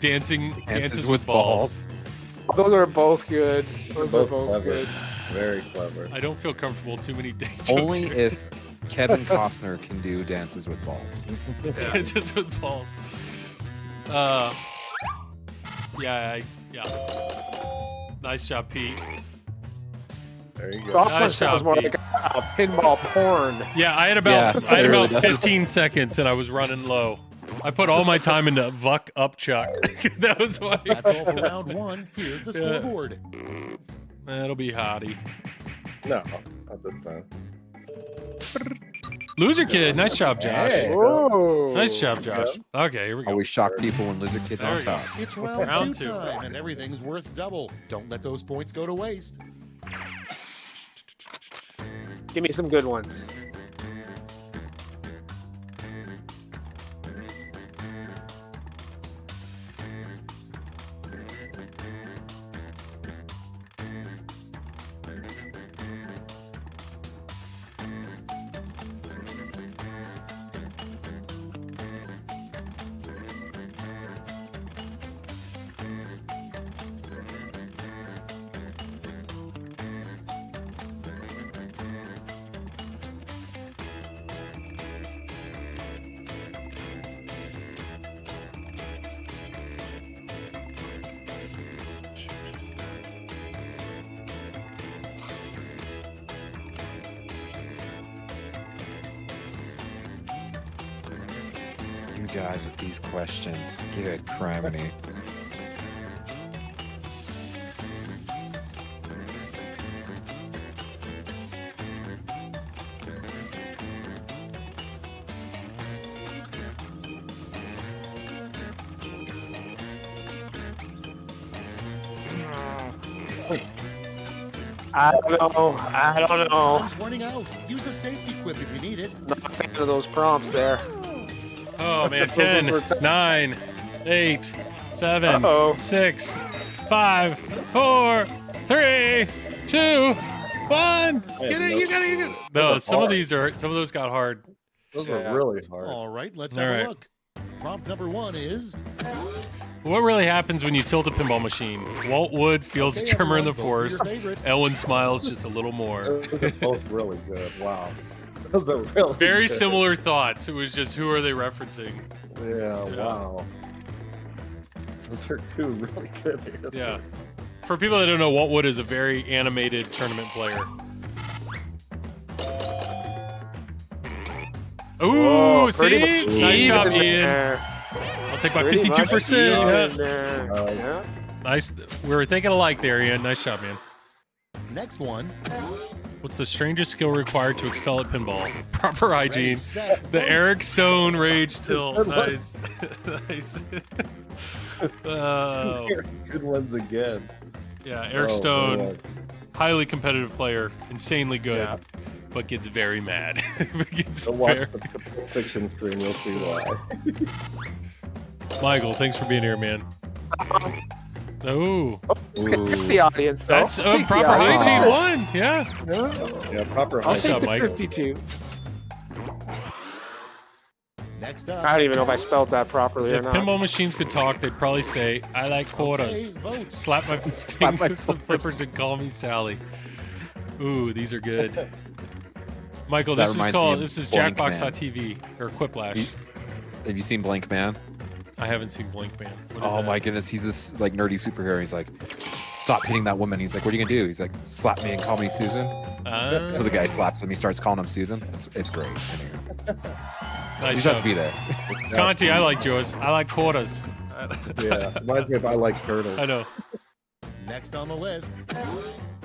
Dances Dances with with balls. Those are both good. Those are Both both clever. good. Very clever. I don't feel comfortable too many day jokes only here. if Kevin Costner can do Dances with Balls. Dances with balls. Yeah. Nice job, Pete. There you go. Soft Nice punch sounds job, more Pete. like a pinball porn. Yeah, I had about Yeah, it really does. 15 seconds and I was running low. I put all my time into Vuck up Chuck. That was why. That's all for round one. Here's the Yeah. scoreboard. That'll be Hottie. No, not this time. Loser Kid, nice job, Josh. Hey. Oh. Nice job, Josh. Okay, here we go. Always shock people when Loser Kid's There on we go. top. It's round, Round two two. time, and everything's worth double. Don't let those points go to waste. Give me some good ones. You guys with these questions. Good criminy. I don't know. I don't know. Time's running out. Use a safety quip if you need it. Not a fan of those prompts there. Oh man, Those 10, ones were 9, 8, 7, Uh-oh. 6, 5, 4, 3, 2, 1. Get it, you got it, you got it. No, some of those got hard. Those Yeah. were really hard. All right, let's All have right. a look. Prompt number 1 is What really happens when you tilt a pinball machine? Walt Wood feels okay, a tremor in the everyone, vote for force. your favorite. Elwin smiles just a little more. Those are both really good. Wow. Those are really Very good. similar thoughts. It was just who are they referencing? Yeah, Yeah. wow. Those are two really good answers. Yeah. For people that don't know, Walt Wood is a very animated tournament player. Ooh, Whoa, pretty see? much Nice even shot, Ian. there. I'll take my Pretty much 52%. even Yeah. there. Yeah. Nice. We were thinking alike there, Ian. Nice shot, man. Next one. What's the strangest skill required to excel at pinball? Proper Ready, hygiene. set, The vote. Eric Stone rage tilt. Nice. Nice. Oh, Good ones again. yeah, Eric Oh, Stone, man. highly competitive player, insanely good, Yeah. but gets very mad. Gets So watch very... the Pulp Fiction stream, you'll see why. Michael, thanks for being here, man. Oh, Take the audience, though. that's Take the proper audience. hygiene one. Yeah. Yeah, proper I'll Nice take job, the Mike. 52. Next I up. don't even know if I spelled that properly or If not. pinball machines could talk, they'd probably say, "I like quarters." Okay, vote. Slap my Slap my fingers, the flippers, and call me Sally. Ooh, these are good. Michael, That this is reminds me called of this is Blink Man. Jackbox.tv or Quiplash. Have you seen Blink Man? I haven't seen Blink Man. What is Oh that? my goodness, he's this like nerdy superhero. He's like, stop hitting that woman. He's like, what are you gonna do? He's like, slap me and call me Susan. Ah, So the guy slaps him. He starts calling him Susan. It's great. nice You just have job. to be there. Conti, I like yours. I like quarters. Yeah, reminds me of I Like Turtles. I know. Next on the list.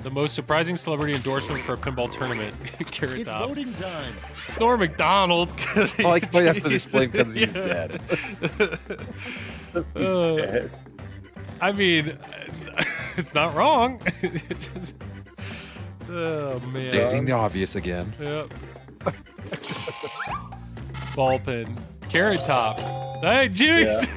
The most surprising celebrity endorsement for a pinball tournament. Carrot It's Top. voting time. Norm Macdonald. I like but you have to explain because he's dead. Uh, I mean, it's not wrong. It's just- oh man. Stating the obvious again. Yep. Ball pin. Carrot Top. Hey, jeez.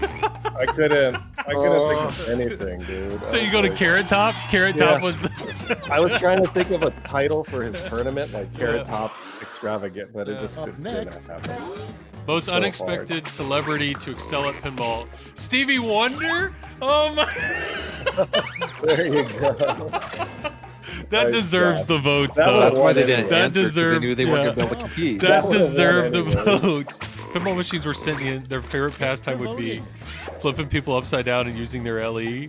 I couldn't think of anything, dude. So I you was go to like- Carrot Top? Carrot Yeah. Top was the... I was trying to think of a title for his tournament, like Carrot Yeah. Top Extravagant, but Yeah. it just Up didn't next. happen. most so unexpected celebrity to excel at pinball. Stevie Wonder? Oh my... There you go. That Nice deserves job. the votes, That though. would've That's why they won didn't anyway. That answer because they deserved- knew they weren't yeah. gonna be able to compete. That That would've won deserved the anyway. votes. Pinball machines were sent in. Their favorite pastime would be flipping people upside down and using their LE.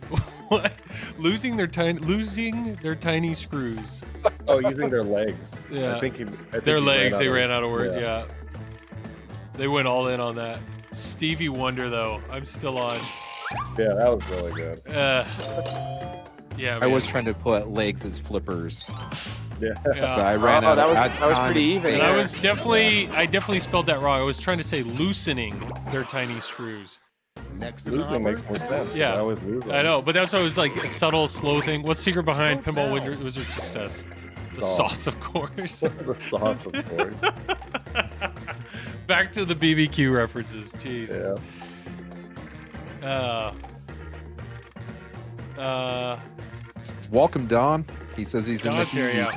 What? Losing their tiny screws. Oh, using their legs. Yeah. I think Their he legs. They of- ran out of words. yeah. Yeah. They went all in on that. Stevie Wonder, though, I'm still on. Yeah, that was really good. Yeah. I was man. trying to put legs as flippers, Yeah. but Yeah. I ran out. that of was- ad that was time pretty and even. And I space. was I definitely spelled that wrong. I was trying to say loosening their tiny screws. Next in the Losing hopper. makes more sense. Yeah. I always lose. I know, but that's why it was like a subtle, slow thing. What's the secret behind Pinball Wizard success? The sauce, of course. The sauce, of course. Back to the BBQ references. Jeez. Yeah. Welcome, Don. He says he's in John's the here, easy. yeah.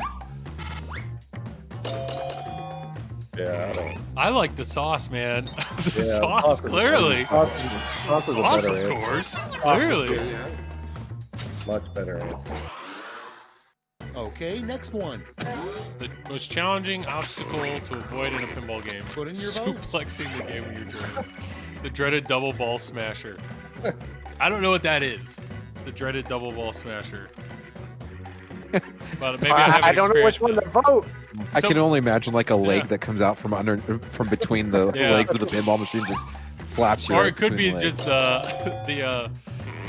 Yeah, I don't. I like the sauce, man. The Yeah, sauce, is- clearly. Sauce is a Sauce, of better answer. course. Clearly. Much better answer. Okay, next one. The most challenging obstacle to avoid in a pinball game. Put in your votes. Suplexing the game with your dream. The dreaded double ball smasher. I don't know what that is. The dreaded double ball smasher. But maybe I haven't I don't know which experienced one to vote. I So- can only imagine like a leg Yeah. that comes out from between the Yeah. legs of the pinball machine, just slaps you. Or right it could be between the legs. just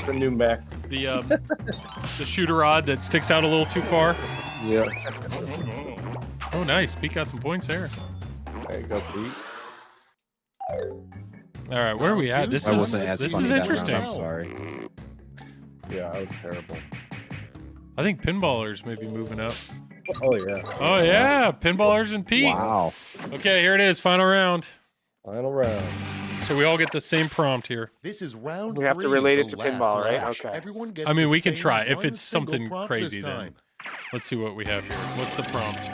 The new mech. the shooter rod that sticks out a little too far. Yeah. Oh, nice. Pete got some points there. There you go, Pete. All right, where are we at? This I is wasn't as this funny is that round, interesting. I'm sorry. Yeah, that was terrible. I think pinballers may be moving up. Oh yeah. Oh yeah, pinballers and Pete. Wow. Okay, here it is, final round. Final round. So we all get the same prompt here. This is round We have to 3, relate it the to last pinball, right? lash. Okay. Everyone gets I mean, the we can same try if one it's single something prompt crazy this then. time. Let's see what we have here. What's the prompt?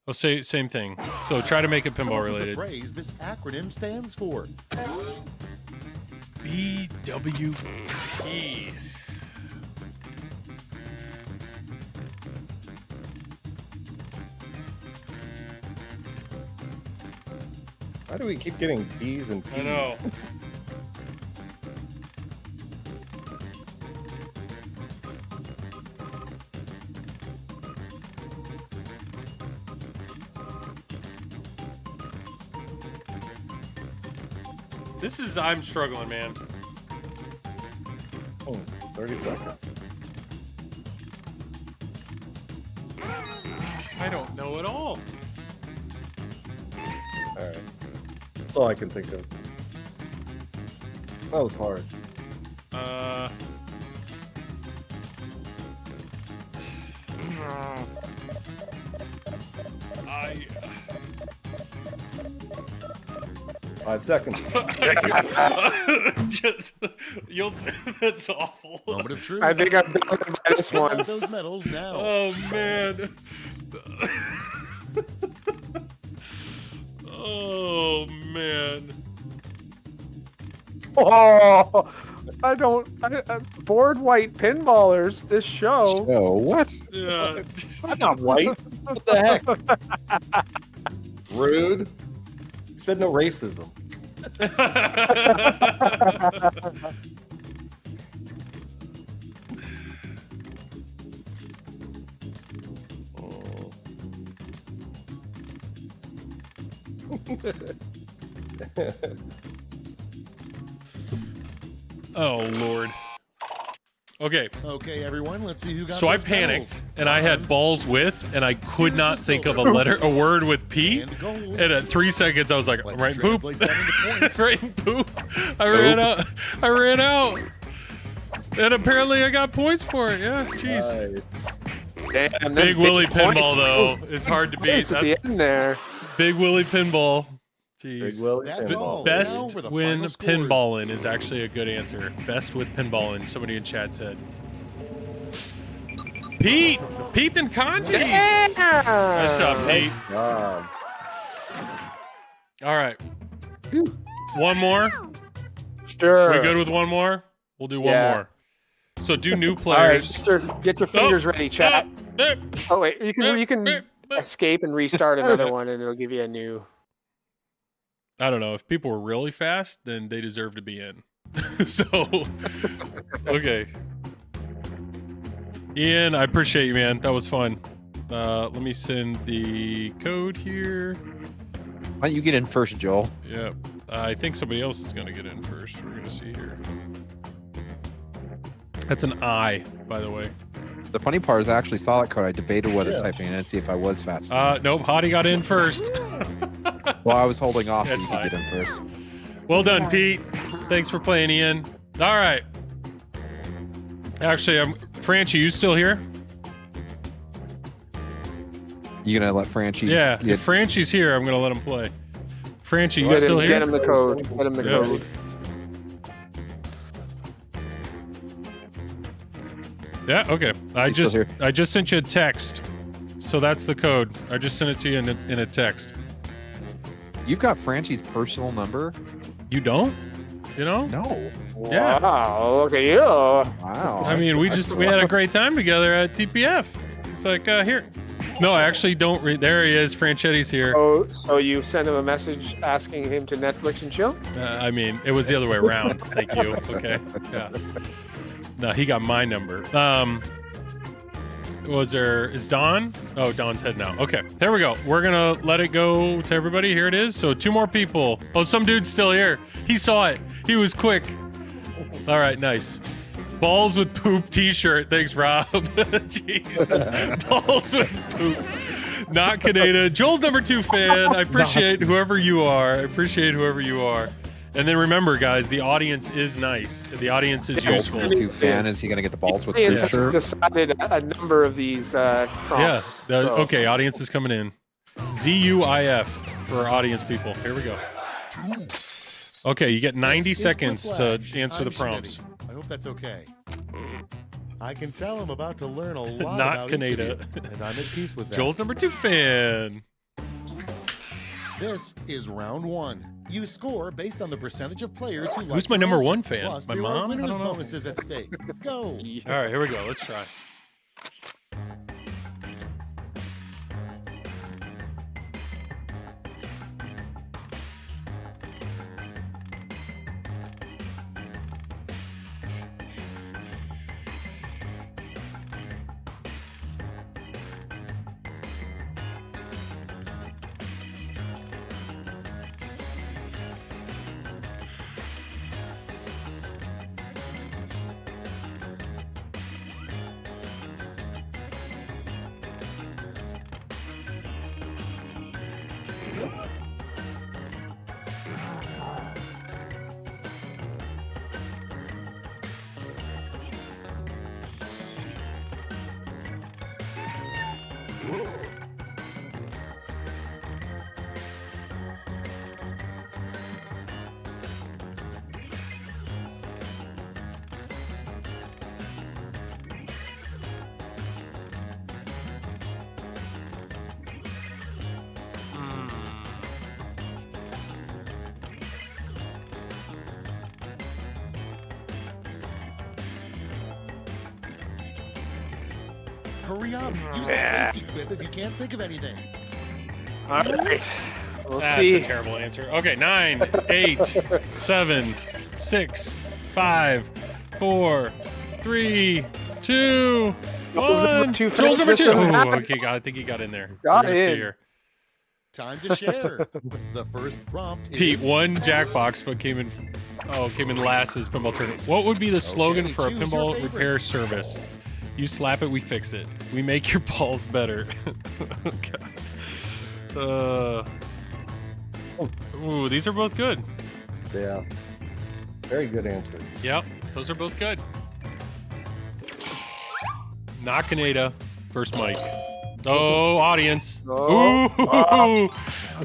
Oh, same thing. So try to make it Come pinball up with the related. phrase this acronym stands for. BWP. Why do we keep getting B's and P's? I know. I'm struggling, man. Oh, 30 seconds. I don't know at all. All right. That's all I can think of. That was hard. I 5 seconds. just that's awful. Moment of truth. I think I'm done by this Hand one. out those medals now. Oh man. Oh man. Oh, bored white pinballers. This show. Oh, what? Yeah. I'm not white. What the heck? Rude. You said no racism. Oh Lord. Okay, Okay, everyone, let's see who got so I those panicked medals. and I had Bronze balls with, and I could not think of a word with P. and gold. And at 3 seconds, I was like, Let's right poop, translate that into points. right poop. I ran out. I ran out. And apparently, I got points for it. Yeah, jeez. Right. Damn, them Big Willie points. pinball though is hard to beat. Points at the That's end there. Big Willie pinball. Big Jeez. Willie That's pinball. all. Best Now for the when final scores. pinballing is actually a good answer. Best with pinballing. Somebody in chat said. Pete and Conti. Nice job, Pete. God. All right. One more. Sure. We good with one more? We'll do one Yeah. more. So do new All right, players. get your fingers ready, chat. Oh wait, you can escape and restart another one, and it'll give you a new. I don't know. If people were really fast, then they deserve to be in. So, okay. Ian, I appreciate you, man. That was fun. Let me send the code here. Why don't you get in first, Joel? Yep. I think somebody else is going to get in first. We're going to see here. That's an I, by the way. The funny part is I actually saw that code. I debated whether typing it in and see if I was fast. Nope. Hadi got in first. Well, I was holding off so That's you could get in fine. first. Well done, Pete. Thanks for playing, Ian. All right. Actually, Franchi, you still here? You gonna let Franchi? Yeah. get- If Franchi's here, I'm going to let him play. Franchi, you Get still him, here? get him the code. Get him the Yeah. code. Yeah, okay. He's still here. I just sent you a text. So that's the code. I just sent it to you in a text. You've got Franchi's personal number? You don't? You know? No. Yeah. Wow. Look at you. Wow. I mean, we had a great time together at TPF. It's like, here. No, I actually don't read. There he is. Franchetti's here. Oh, so you sent him a message asking him to Netflix and chill? I mean, it was the other way around. Thank you. Okay. Yeah. No, he got my number. Is Don? Oh, Don's head now. Okay, there we go. We're gonna let it go to everybody. Here it is. So 2 more people. Oh, some dude's still here. He saw it. He was quick. All right, nice. Balls with poop t-shirt. Thanks, Rob. Jeez. Balls with poop. Not Canada. Joel's number 2 fan. I appreciate whoever you are. I appreciate whoever you are. And then remember, guys, the audience is nice. The audience is Joel's useful. number 2 fan. Is he gonna get the balls with Audience the has shirt? decided a number of these Yeah. prompts. so- Okay, audience is coming in. ZUIF for audience people. Here we go. Okay, you get 90 This is seconds to Quiplash. answer the I'm prompts. Schmitty. I hope that's okay. I can tell I'm about to learn a lot Not about each of Canada. you, and I'm at peace with that. Joel's number 2 fan. This is round 1. You score based on the percentage of players who like Who's my your number answer. 1 fan? Plus, My there are mom? I winners' don't know. bonuses at stake. Go. All right, here we go. Let's try. Hurry up. Use the safety quip if you can't think of anything. All right. We'll That's see. a terrible answer. Okay, 9, 8, 7, 6, 5, 4, 3, 2, Joel's number 1. two Joel's number finish. 2. This doesn't Oh, happen. okay, I think he got in there. Got We're gonna see in. here. Time to share. The first prompt Pete, is... one Jackbox, but came in last as pinball tournament. What would be the slogan Okay, for a choose your pinball favorite. repair service? You slap it, we fix it. We make your balls better. God. Ooh, these are both good. Yeah. Very good answer. Yep, those are both good. Knockinada versus Mike. Oh, audience. Oh. Ooh.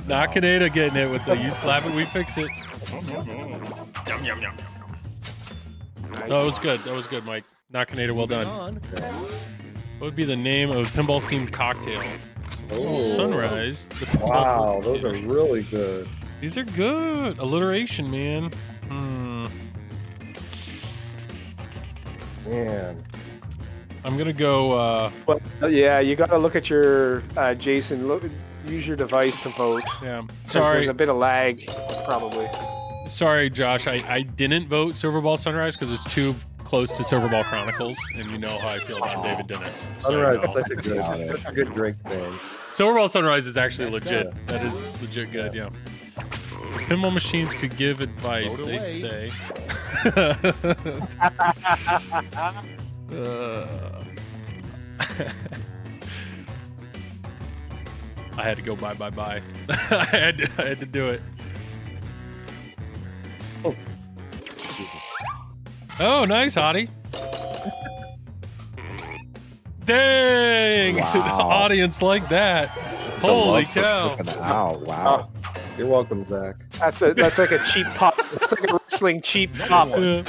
Knockinada getting it with the you slap it, we fix it. Yum, yum, yum. Nice. That was good. That was good, Mike. Knockinada, well Moving done. on. What would be the name of a pinball-themed cocktail? Oh. Sunrise. The pinball Wow, those are cocktail. really good. These are good. Alliteration, man. Man. I'm gonna go. But, yeah, you got to look at your Jason. Use your device to vote. 'Cause Yeah. There's Sorry, a bit of lag, probably. sorry, Josh. I didn't vote Silverball Sunrise because it's too close to Silverball Chronicles, and you know how I feel about David Dennis. So, Sunrise, no. that's a good drink thing. Silverball Sunrise is actually Next legit. up. That is legit good. Yeah. If pinball machines could give advice, Vote they'd away. say. I had to go bye. I had to do it. Oh, nice, Hadi. Dang! Wow. Audience like that. The Holy love for cow. flipping out. Wow. You're welcome, Zach. That's like a cheap pop. It's like a wrestling cheap pop. Yeah.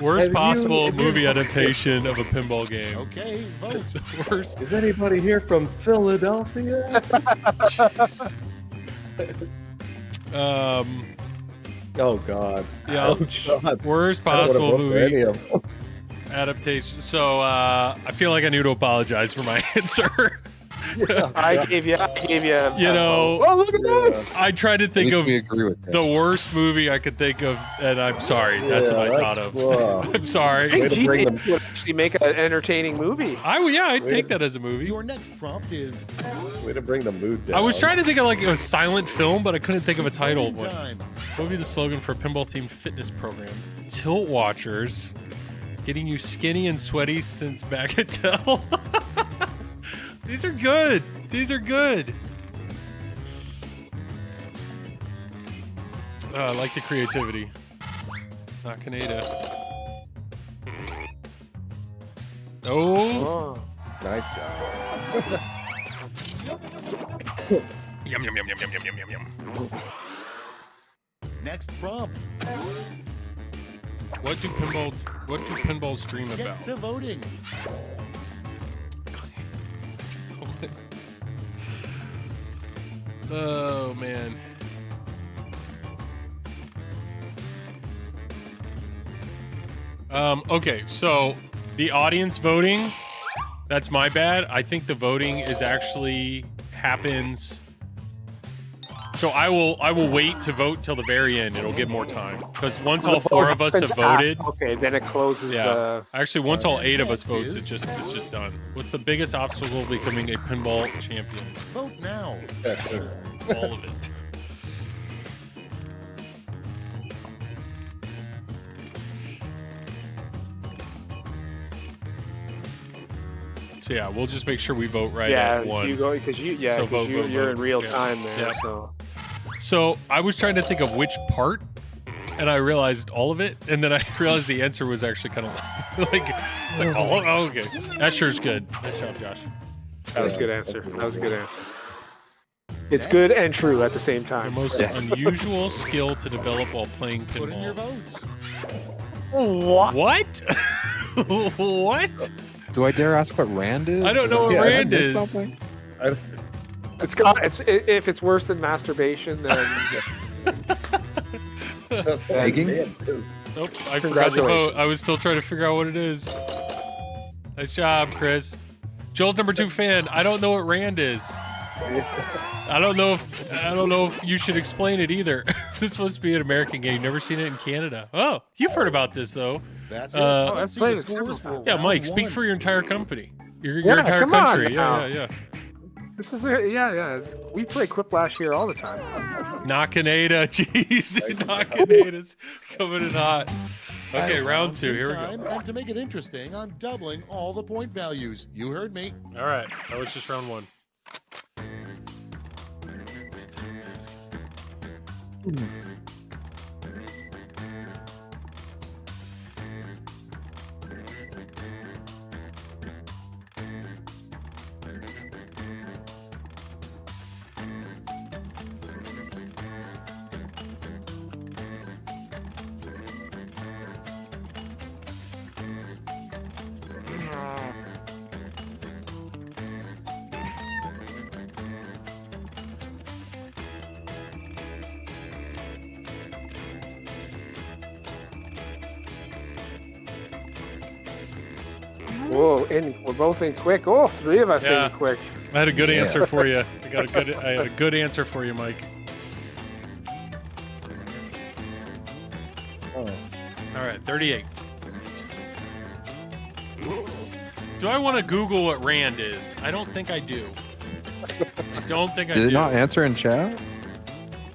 Worst Have you- possible have you- movie adaptation of a pinball game. Okay, vote. Worst. Is anybody here from Philadelphia? Jeez. Oh God. Yeah. Oh God. Worst I don't wanna possible vote for any movie of them. adaptation. So I feel like I need to apologize for my answer. I gave you. You know, Oh, look at this. I tried to At think least of we agree with that. the worst movie I could think of, and I'm sorry. That's Yeah, what I that's- thought of. wow. I'm sorry. I think Way to bring them- GTA would actually make an entertaining movie. I'd take that as a movie. Your next prompt is... Way to bring the mood down. I was trying to think of like a silent film, but I couldn't think of a title. voting What time. would be the slogan for a pinball-themed fitness program? Tilt Watchers, getting you skinny and sweaty since Bagatelle. These are good. These are good. I like the creativity. Not Canada. Oh. Oh. Nice job. Yum, yum, yum, yum, yum, yum, yum, yum, yum. Next prompt. What do pinballs dream about? Get to voting. Oh man. Okay, so the audience voting, that's my bad. I think the voting is actually happens. So I will wait to vote till the very end. It'll get more time because once all 4 of us have voted, okay, then it closes yeah. Actually, once all 8 of us Next votes, is- it's just done. What's the biggest obstacle to becoming a pinball champion? Vote now. All of it. So yeah, we'll just make sure we vote right yeah, at 1. you go because you So vote, vote, you're vote. in real Yeah. time there. Yep. So So I was trying to think of which part, and I realized all of it, and then I realized the answer was actually kind of like it's like oh okay, that sure's good. Nice job, Josh. that was a good answer. That was a good answer. It's Next. good and true at the same The time. most unusual skill to develop while playing Put in your pinball. votes. What? What? What? Do I dare ask what Rand is? I don't know what Did I Rand miss is. Something? It's got. If it's worse than masturbation, then Begging? Nope, I forgot to vote. I was still trying to figure out what it is. Nice job, Chris. Joel's number 2 fan. I don't know what Rand is. I don't know if you should explain it either. This must be an American game. Never seen it in Canada. Oh, you've heard about this though. That's it. Uh, Let's see played the it several scores for Yeah, round Mike, speak 1. for your entire company. Your Yeah, entire come on country. now. Yeah. this is yeah. We play Quiplash here all the time. Not Canada. Jeez, not Canada's coming in hot. Okay, round 2. Here we go. Time, and to make it interesting, I'm doubling all the point values. You heard me. All right, that was just round 1. Whoa, we're both in quick. Oh, 3 of us Yeah. in quick. I had a good Yeah. answer for you. I had a good answer for you, Mike. Oh. All right, 38. Do I want to Google what Rand is? I don't think I do. I don't think I Did do. it not answer in chat?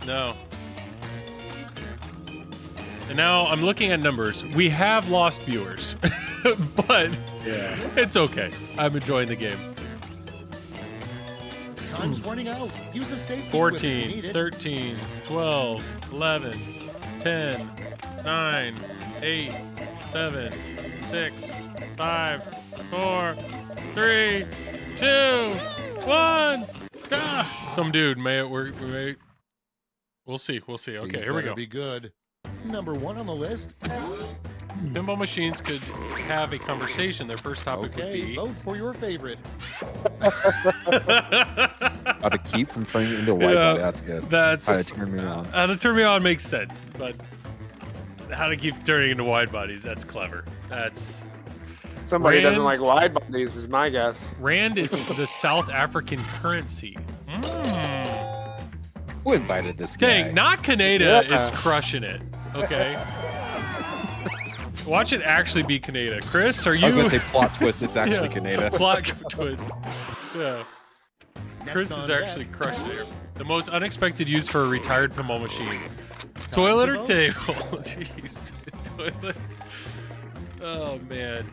No. And now I'm looking at numbers. We have lost viewers, but Yeah. it's okay. I'm enjoying the game. Time's running out. Use a safety whip if you 14, need it. 13, 12, 11, 10, 9, 8, 7, 6, 5, 4, 3, 2, 1. Ah, some dude may it work. We'll see. Okay, These here we better go. Be good. Number 1 on the list. Pinball machines could have a conversation. Their first topic would Okay, be. vote for your favorite. How to keep from turning it into a white Yeah. body. That's good. That's How to turn me on. how to turn me on makes sense, but how to keep turning into wide bodies, that's clever. That's Somebody doesn't Rand- like wide bodies, is my guess. Rand is the South African currency. Who invited this guy? Dang, not Canada Yeah. is crushing it. Okay. Watch it actually be Canada. Chris, are you I was gonna say plot twist. It's actually Yeah. Canada. plot twist? Yeah. Next Chris on is deck. actually crushing it. The most unexpected use for a retired pinball machine. Time Toilet to or vote. table? Jeez. Toilet. Oh man.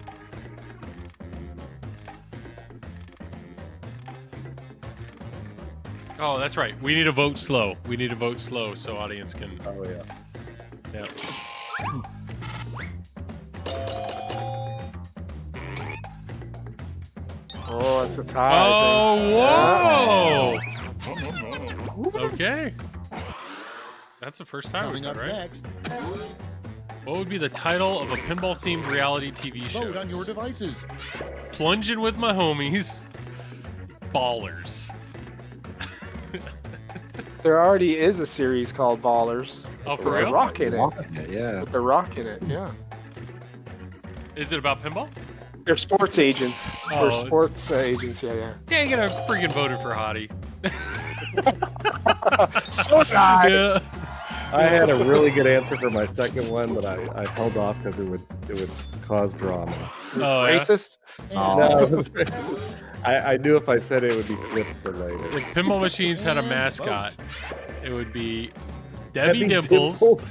Oh, that's right. We need to vote slow. We need to vote slow so audience can. Oh yeah. Yeah. Oh, it's a tie. I Oh, whoa! Okay. That's the first time we've Coming up done, right? next, What would be the title of a pinball-themed reality TV show? vote on your devices. Plunging with my homies. Ballers. There already is a series called Ballers. Oh, for with The real? Rock in it. Yeah. With The Rock in it, yeah. Is it about pinball? They're sports agents. Oh. They're sports agents, yeah. Dang it! I freaking voted for Hadi. So did I. Yeah. I had a really good answer for my second one, but I held off because it would cause drama. Oh, yeah? Racist? No, it was racist. I knew if I said it would be clipped for later. If pinball machines had a mascot, it would be Debbie Debbie Dimples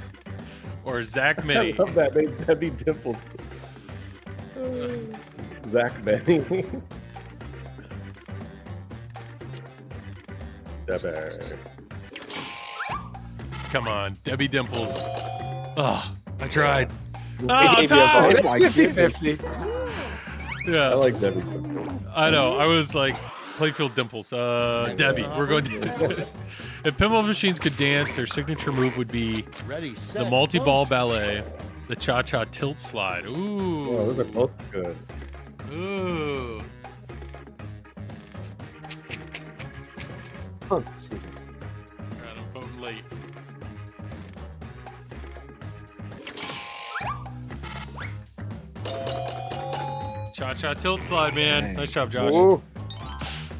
or Zach I Mini. love that name, Debbie Dimples. Zach Benny. Debbie. Come on, Debbie Dimples. Oh, I tried. They Oh, gave you a time! bonus. My 50-50. I Yeah, like Debbie Dimples. I know. I was like, Playfield Dimples. Debbie. We're going to. If pinball machines could dance, their signature move would be Ready, set, the multi-ball vote. ballet, the cha-cha tilt slide. Oh, Ooh. those are both good. Ooh. Oh, All right, I'm voting late. Cha-cha tilt slide, man. Dang. Nice job, Josh. Ooh,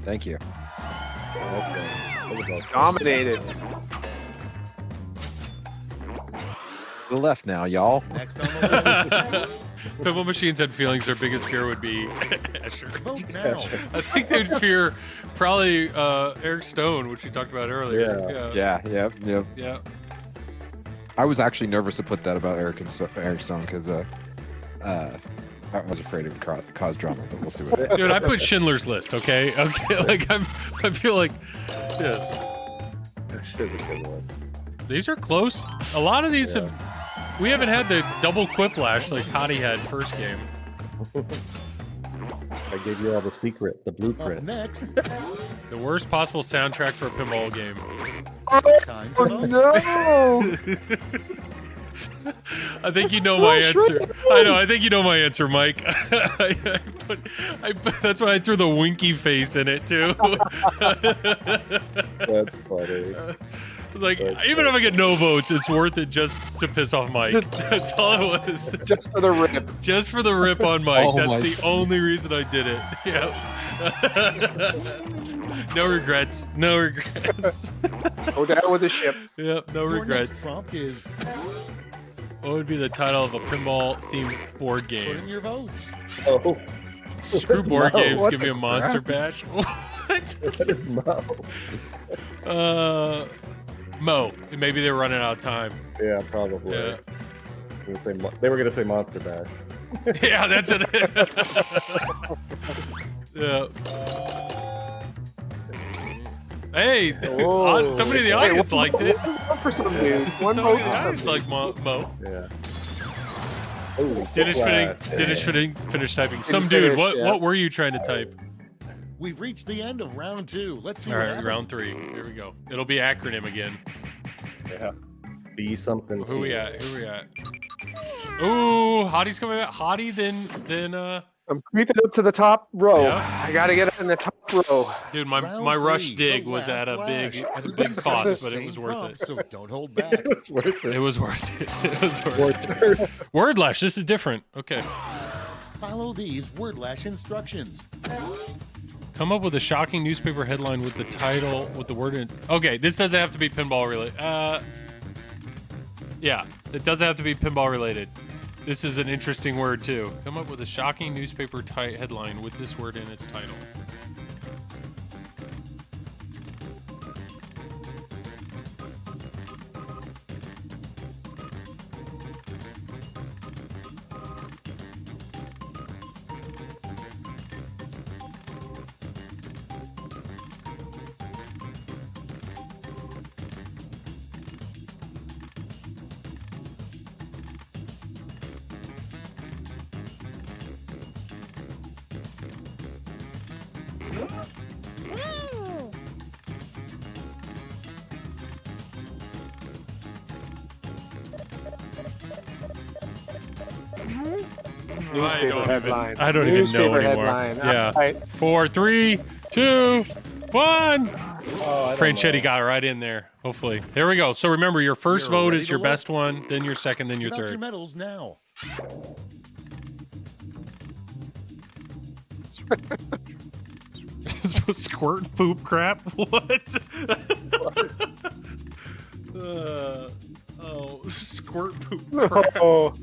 Thank you. okay. Look at that. dominated. To the left now, y'all. Next on the Pinball machines had feelings. Their biggest fear would be Asher. list. Vote now. I think they'd fear probably Eric Stone, which we talked about earlier. Yeah. Yeah. I was actually nervous to put that about Eric Stone because I was afraid it would cause drama, but we'll see what happens. Dude, I put Schindler's List. Okay. Like I feel like yes. That's a good one. These are close. A lot of these Yeah. have. We haven't had the double quiplash like Hadi had first game. I gave you all the secret, the Up blueprint. next, The worst possible soundtrack for a pinball game. time to Oh, vote. no! I think you know my Oh, answer. sure. I know. I think you know my answer, Mike. That's why I threw the winky face in it too. That's funny. Like, even if I get no votes, it's worth it just to piss off Mike. That's all it was. Just for the rip. Just for the rip on Mike. Oh That's my the only reason I did it. Yep. No regrets. No regrets. Go down with the ship. Yep. No Your regrets. next prompt is What would be the title of a pinball themed board put in game? your votes. Oh, Screw board Mo? games. What Give me the a monster crap? bash. What? what is Mo? Mo. Maybe they were running out of time. Yeah, probably. Yeah. They were gonna say Monster Bash. Yeah, that's it. Yeah. Hey, Whoa. somebody in the Hey, audience one- liked it. One for some dude. One Somebody vote in the for audience some liked Mo. Yeah. Oh, Finish typing. Some finish, dude, yeah. what were you trying to type? We've reached the end of round 2. Let's see All what right, happens. round 3. Here we go. It'll be acronym again. Yeah. Be something. Who we at? Ooh, Hadi's coming out. Hadi, then I'm creeping up to the top row. Yeah. I gotta get up in the top row. dude, Round my rush 3, dig the was at a last big flash. big Everybody's got the cost, but it same was worth prompt, it. So don't hold back. It's worth It it. was worth it. It was worth it. Wordlash, this is different. Okay. Follow these wordlash instructions. Come up with a shocking newspaper headline with the title with the word in. Okay, this doesn't have to be pinball related. Yeah, it doesn't have to be pinball related. This is an interesting word too. Come up with a shocking newspaper headline with this word in its title. Newspaper headline. I don't even know Newspaper anymore. headline. Yeah. All right. 4, 3, 2, 1. Franchetti got right in there. Hopefully. Here we go. So remember, your first You're vote ready is to your look. best one, then your second, then your Give out your third. medals now. Squirt poop crap? What? Squirt poop crap. Oh,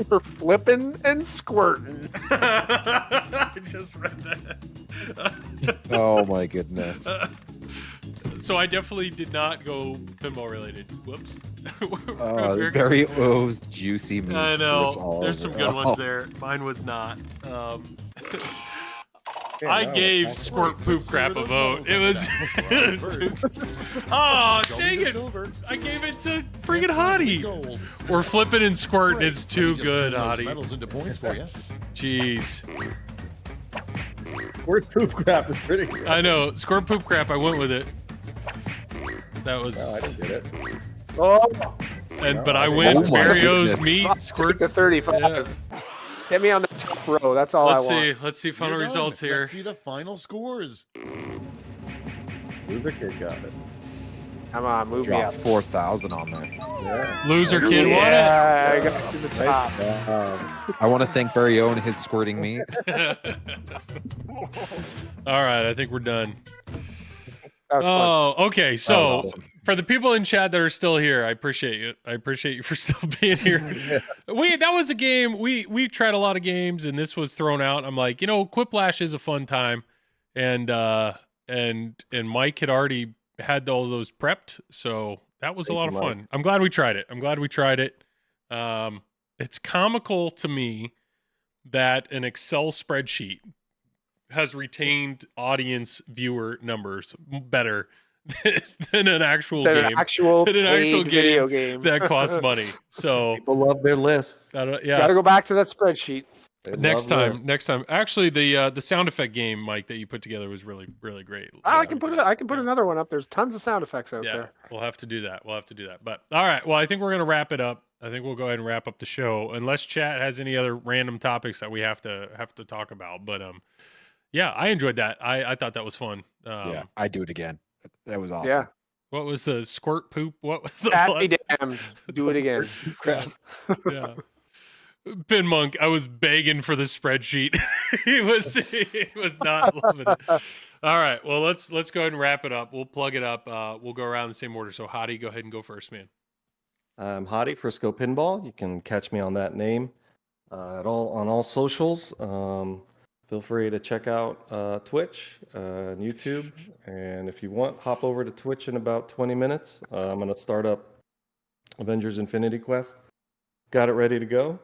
we're flipping and squirting. I just read that. Oh my goodness. So I definitely did not go pinball related. Whoops. Very O's juicy meat. I squirts know. all There's some over. good Oh. ones there. Mine was not. Yeah, I no, gave that's squirt poop Let's see crap where a those vote. medals It ended was. up. First, Oh, show me dang the it. silver. I gave it to friggin' And Hadi. gold. Or flipping and squirting Great. is Let too me just good, turn those Hadi. medals into points for you. Jeez. Squirt poop crap is pretty good. I know. Squirt poop crap, I went with it. That was. No, I didn't get it. Oh, But I win. Oh my Mario's goodness. meat, take squirts. the 35. Yeah. Get me on the top row. That's all Let's I want. see. Let's see final You're done. results here. Let's see the final scores. Loser kid got it. Come on, move me up. Drop 4,000 on there. Yeah. Loser kid Yeah, I got to the top. I want to thank Barry O and his squirting meat. won it. All right. I think we're done. That was fun. Oh, okay. So That was awesome. for the people in chat that are still here, I appreciate you. I appreciate you for still being here. That was a game. We tried a lot of games, and this was thrown out. I'm like, Quiplash is a fun time, and Mike had already had all those prepped, so that was a Thank lot you, of Mike. fun. I'm glad we tried it. It's comical to me that an Excel spreadsheet has retained audience viewer numbers better than an actual Than game an actual Than an actual paid video game. that costs money. So People love their lists. Got yeah, to go back to that spreadsheet. They next love time. Actually, the sound effect game, Mike, that you put together was really really great. I can put another one up. There's tons of sound effects out Yeah, there. we'll have to do that. But all right, well, I think we're gonna wrap it up. I think we'll go ahead and wrap up the show, unless chat has any other random topics that we have to talk about. But yeah, I enjoyed that. I thought that was fun. Yeah, I'd do it again. That was awesome. Yeah. What was the squirt poop? What was the Happy last- damned. Do it again. Crap. Yeah. Pin Monk, I was begging for the spreadsheet. he was not loving it. All right, well let's go ahead and wrap it up. We'll plug it up. We'll go around the same order. So Hadi, go ahead and go first, man. I'm Hadi, Frisco Pinball. You can catch me on that name on all socials. Feel free to check out Twitch and YouTube. And if you want, hop over to Twitch in about 20 minutes. I'm going to start up Avengers Infinity Quest. Got it ready to go.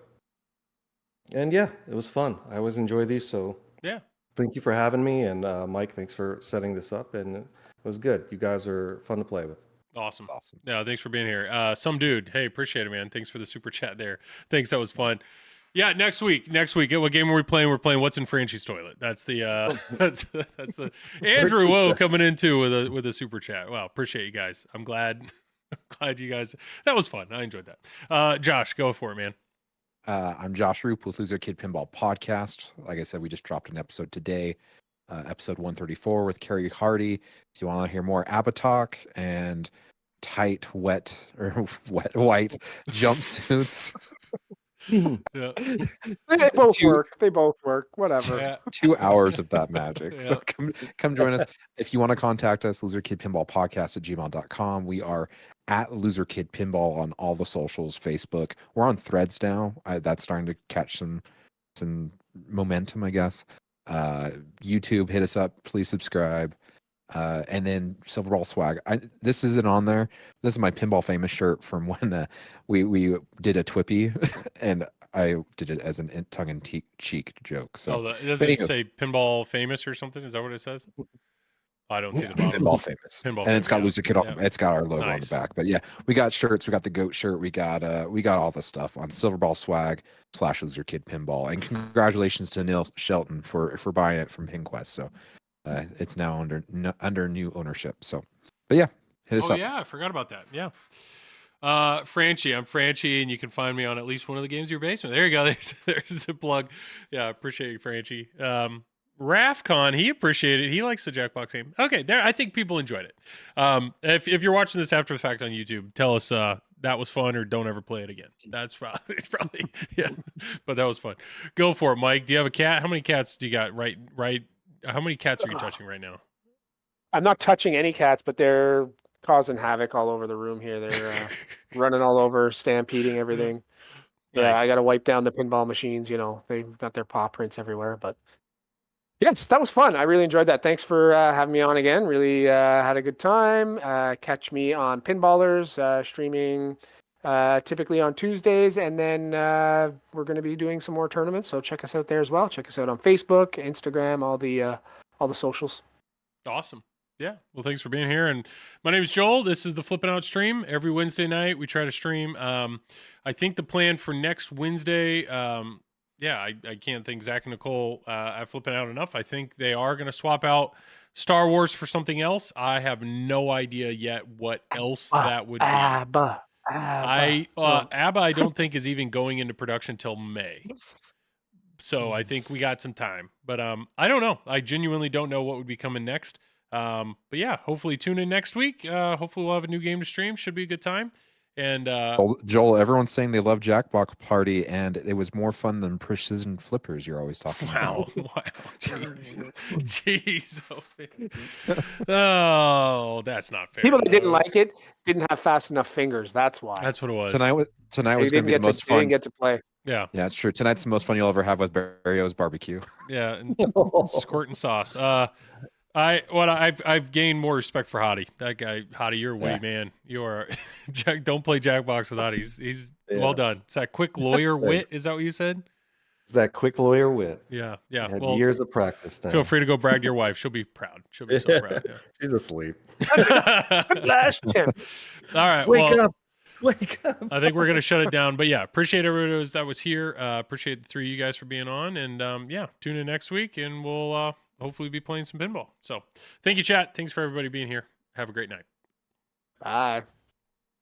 And yeah, it was fun. I always enjoy these. So Yeah. thank you for having me. And Mike, thanks for setting this up. And it was good. You guys are fun to play with. Awesome. Awesome. Yeah, thanks for being here. Some dude, hey, appreciate it, man. Thanks for the super chat there. Thanks, that was fun. Yeah, next week. What game are we playing? We're playing What's in Franchie's Toilet. That's the that's the Andrew Woe coming in too with a super chat. Wow, appreciate you guys. I'm glad you guys. That was fun. I enjoyed that. Josh, go for it, man. I'm Josh Roop with Loser Kid Pinball Podcast. Like I said, we just dropped an episode today, episode 134 with Carrie Hardy. So you want to hear more Abba talk and tight, wet white jumpsuits. Yeah. They both Two- work. They both work. Whatever. Yeah. 2 hours of that magic. So Yeah. come join us. If you want to contact us, loserkidpinballpodcast@gmail.com. We are at Loser Kid Pinball on all the socials, Facebook. We're on Threads now. That's starting to catch some momentum, I guess. YouTube, hit us up. Please subscribe. And then Silver Ball Swag. This isn't on there. This is my Pinball Famous shirt from when we did a Twippy, and I did it as an tongue-in-cheek joke. So Does it anywho. say Pinball Famous or something? Is that what it says? I don't see the bottom. Pinball Famous, Pinball and it's got Famous, Loser Kid on. yeah. It's got our logo on Nice. the back. But yeah, we got shirts. We got the goat shirt. We got all the stuff on Silver Ball Swag / Loser Kid Pinball. And congratulations to Neil Shelton for buying it from PinQuest. So it's now under new ownership. So, but yeah, hit us Oh up. yeah, I forgot about that. Yeah. Franchi. I'm Franchi, and you can find me on at least one of the games in your basement. There you go. There's a plug. Yeah, appreciate you, Franchi. Rafcon, he appreciated it. He likes the Jackbox game. Okay, there. I think people enjoyed it. If you're watching this after the fact on YouTube, tell us that was fun or don't ever play it again. That's probably it's probably yeah, but that was fun. Go for it, Mike. Do you have a cat? How many cats do you got? Right. How many cats are you touching right now? I'm not touching any cats, but they're causing havoc all over the room here. They're running all over, stampeding everything. Yeah, Nice. I got to wipe down the pinball machines. They've got their paw prints everywhere. But yes, that was fun. I really enjoyed that. Thanks for having me on again. Really had a good time. Catch me on Pinballers, streaming typically on Tuesdays. And then we're going to be doing some more tournaments. So check us out there as well. Check us out on Facebook, Instagram, all the socials. Awesome. Yeah. Well, thanks for being here. And my name is Joel. This is the Flipping Out stream. Every Wednesday night, we try to stream. I think the plan for next Wednesday, I can't thank Zach and Nicole at Flipping Out enough. I think they are going to swap out Star Wars for something else. I have no idea yet what else that would be. Abba. Abba, I don't think is even going into production till May. So I think we got some time. But I don't know. I genuinely don't know what would be coming next. But yeah, hopefully tune in next week. Hopefully we'll have a new game to stream. Should be a good time. And Joel, everyone's saying they love Jackbox Party, and it was more fun than Precision Flippers. You're always talking about. Wow, jeez. Oh, that's not fair. People that didn't like it didn't have fast enough fingers. That's why. That's what it was. Tonight was going to be the most They fun. didn't get to play. Yeah, it's true. Tonight's the most fun you'll ever have with Barrio's barbecue. Yeah, and squirt and sauce. I've gained more respect for Hadi. That guy, Hadi, you're a witty man. You are. Don't play Jackbox with Hadi. He's well done. It's that quick lawyer wit. Is that what you said? It's that quick lawyer wit. Yeah. Had years of practice now. Feel free to go brag to your wife. She'll be proud. She'll be so proud. Yeah. She's asleep. Last chance. All right. Wake up. I think we're gonna shut it down. But yeah, appreciate everybody that was here. Appreciate the three of you guys for being on. And tune in next week, and we'll hopefully be playing some pinball. So thank you, chat. Thanks for everybody being here. Have a great night. Bye.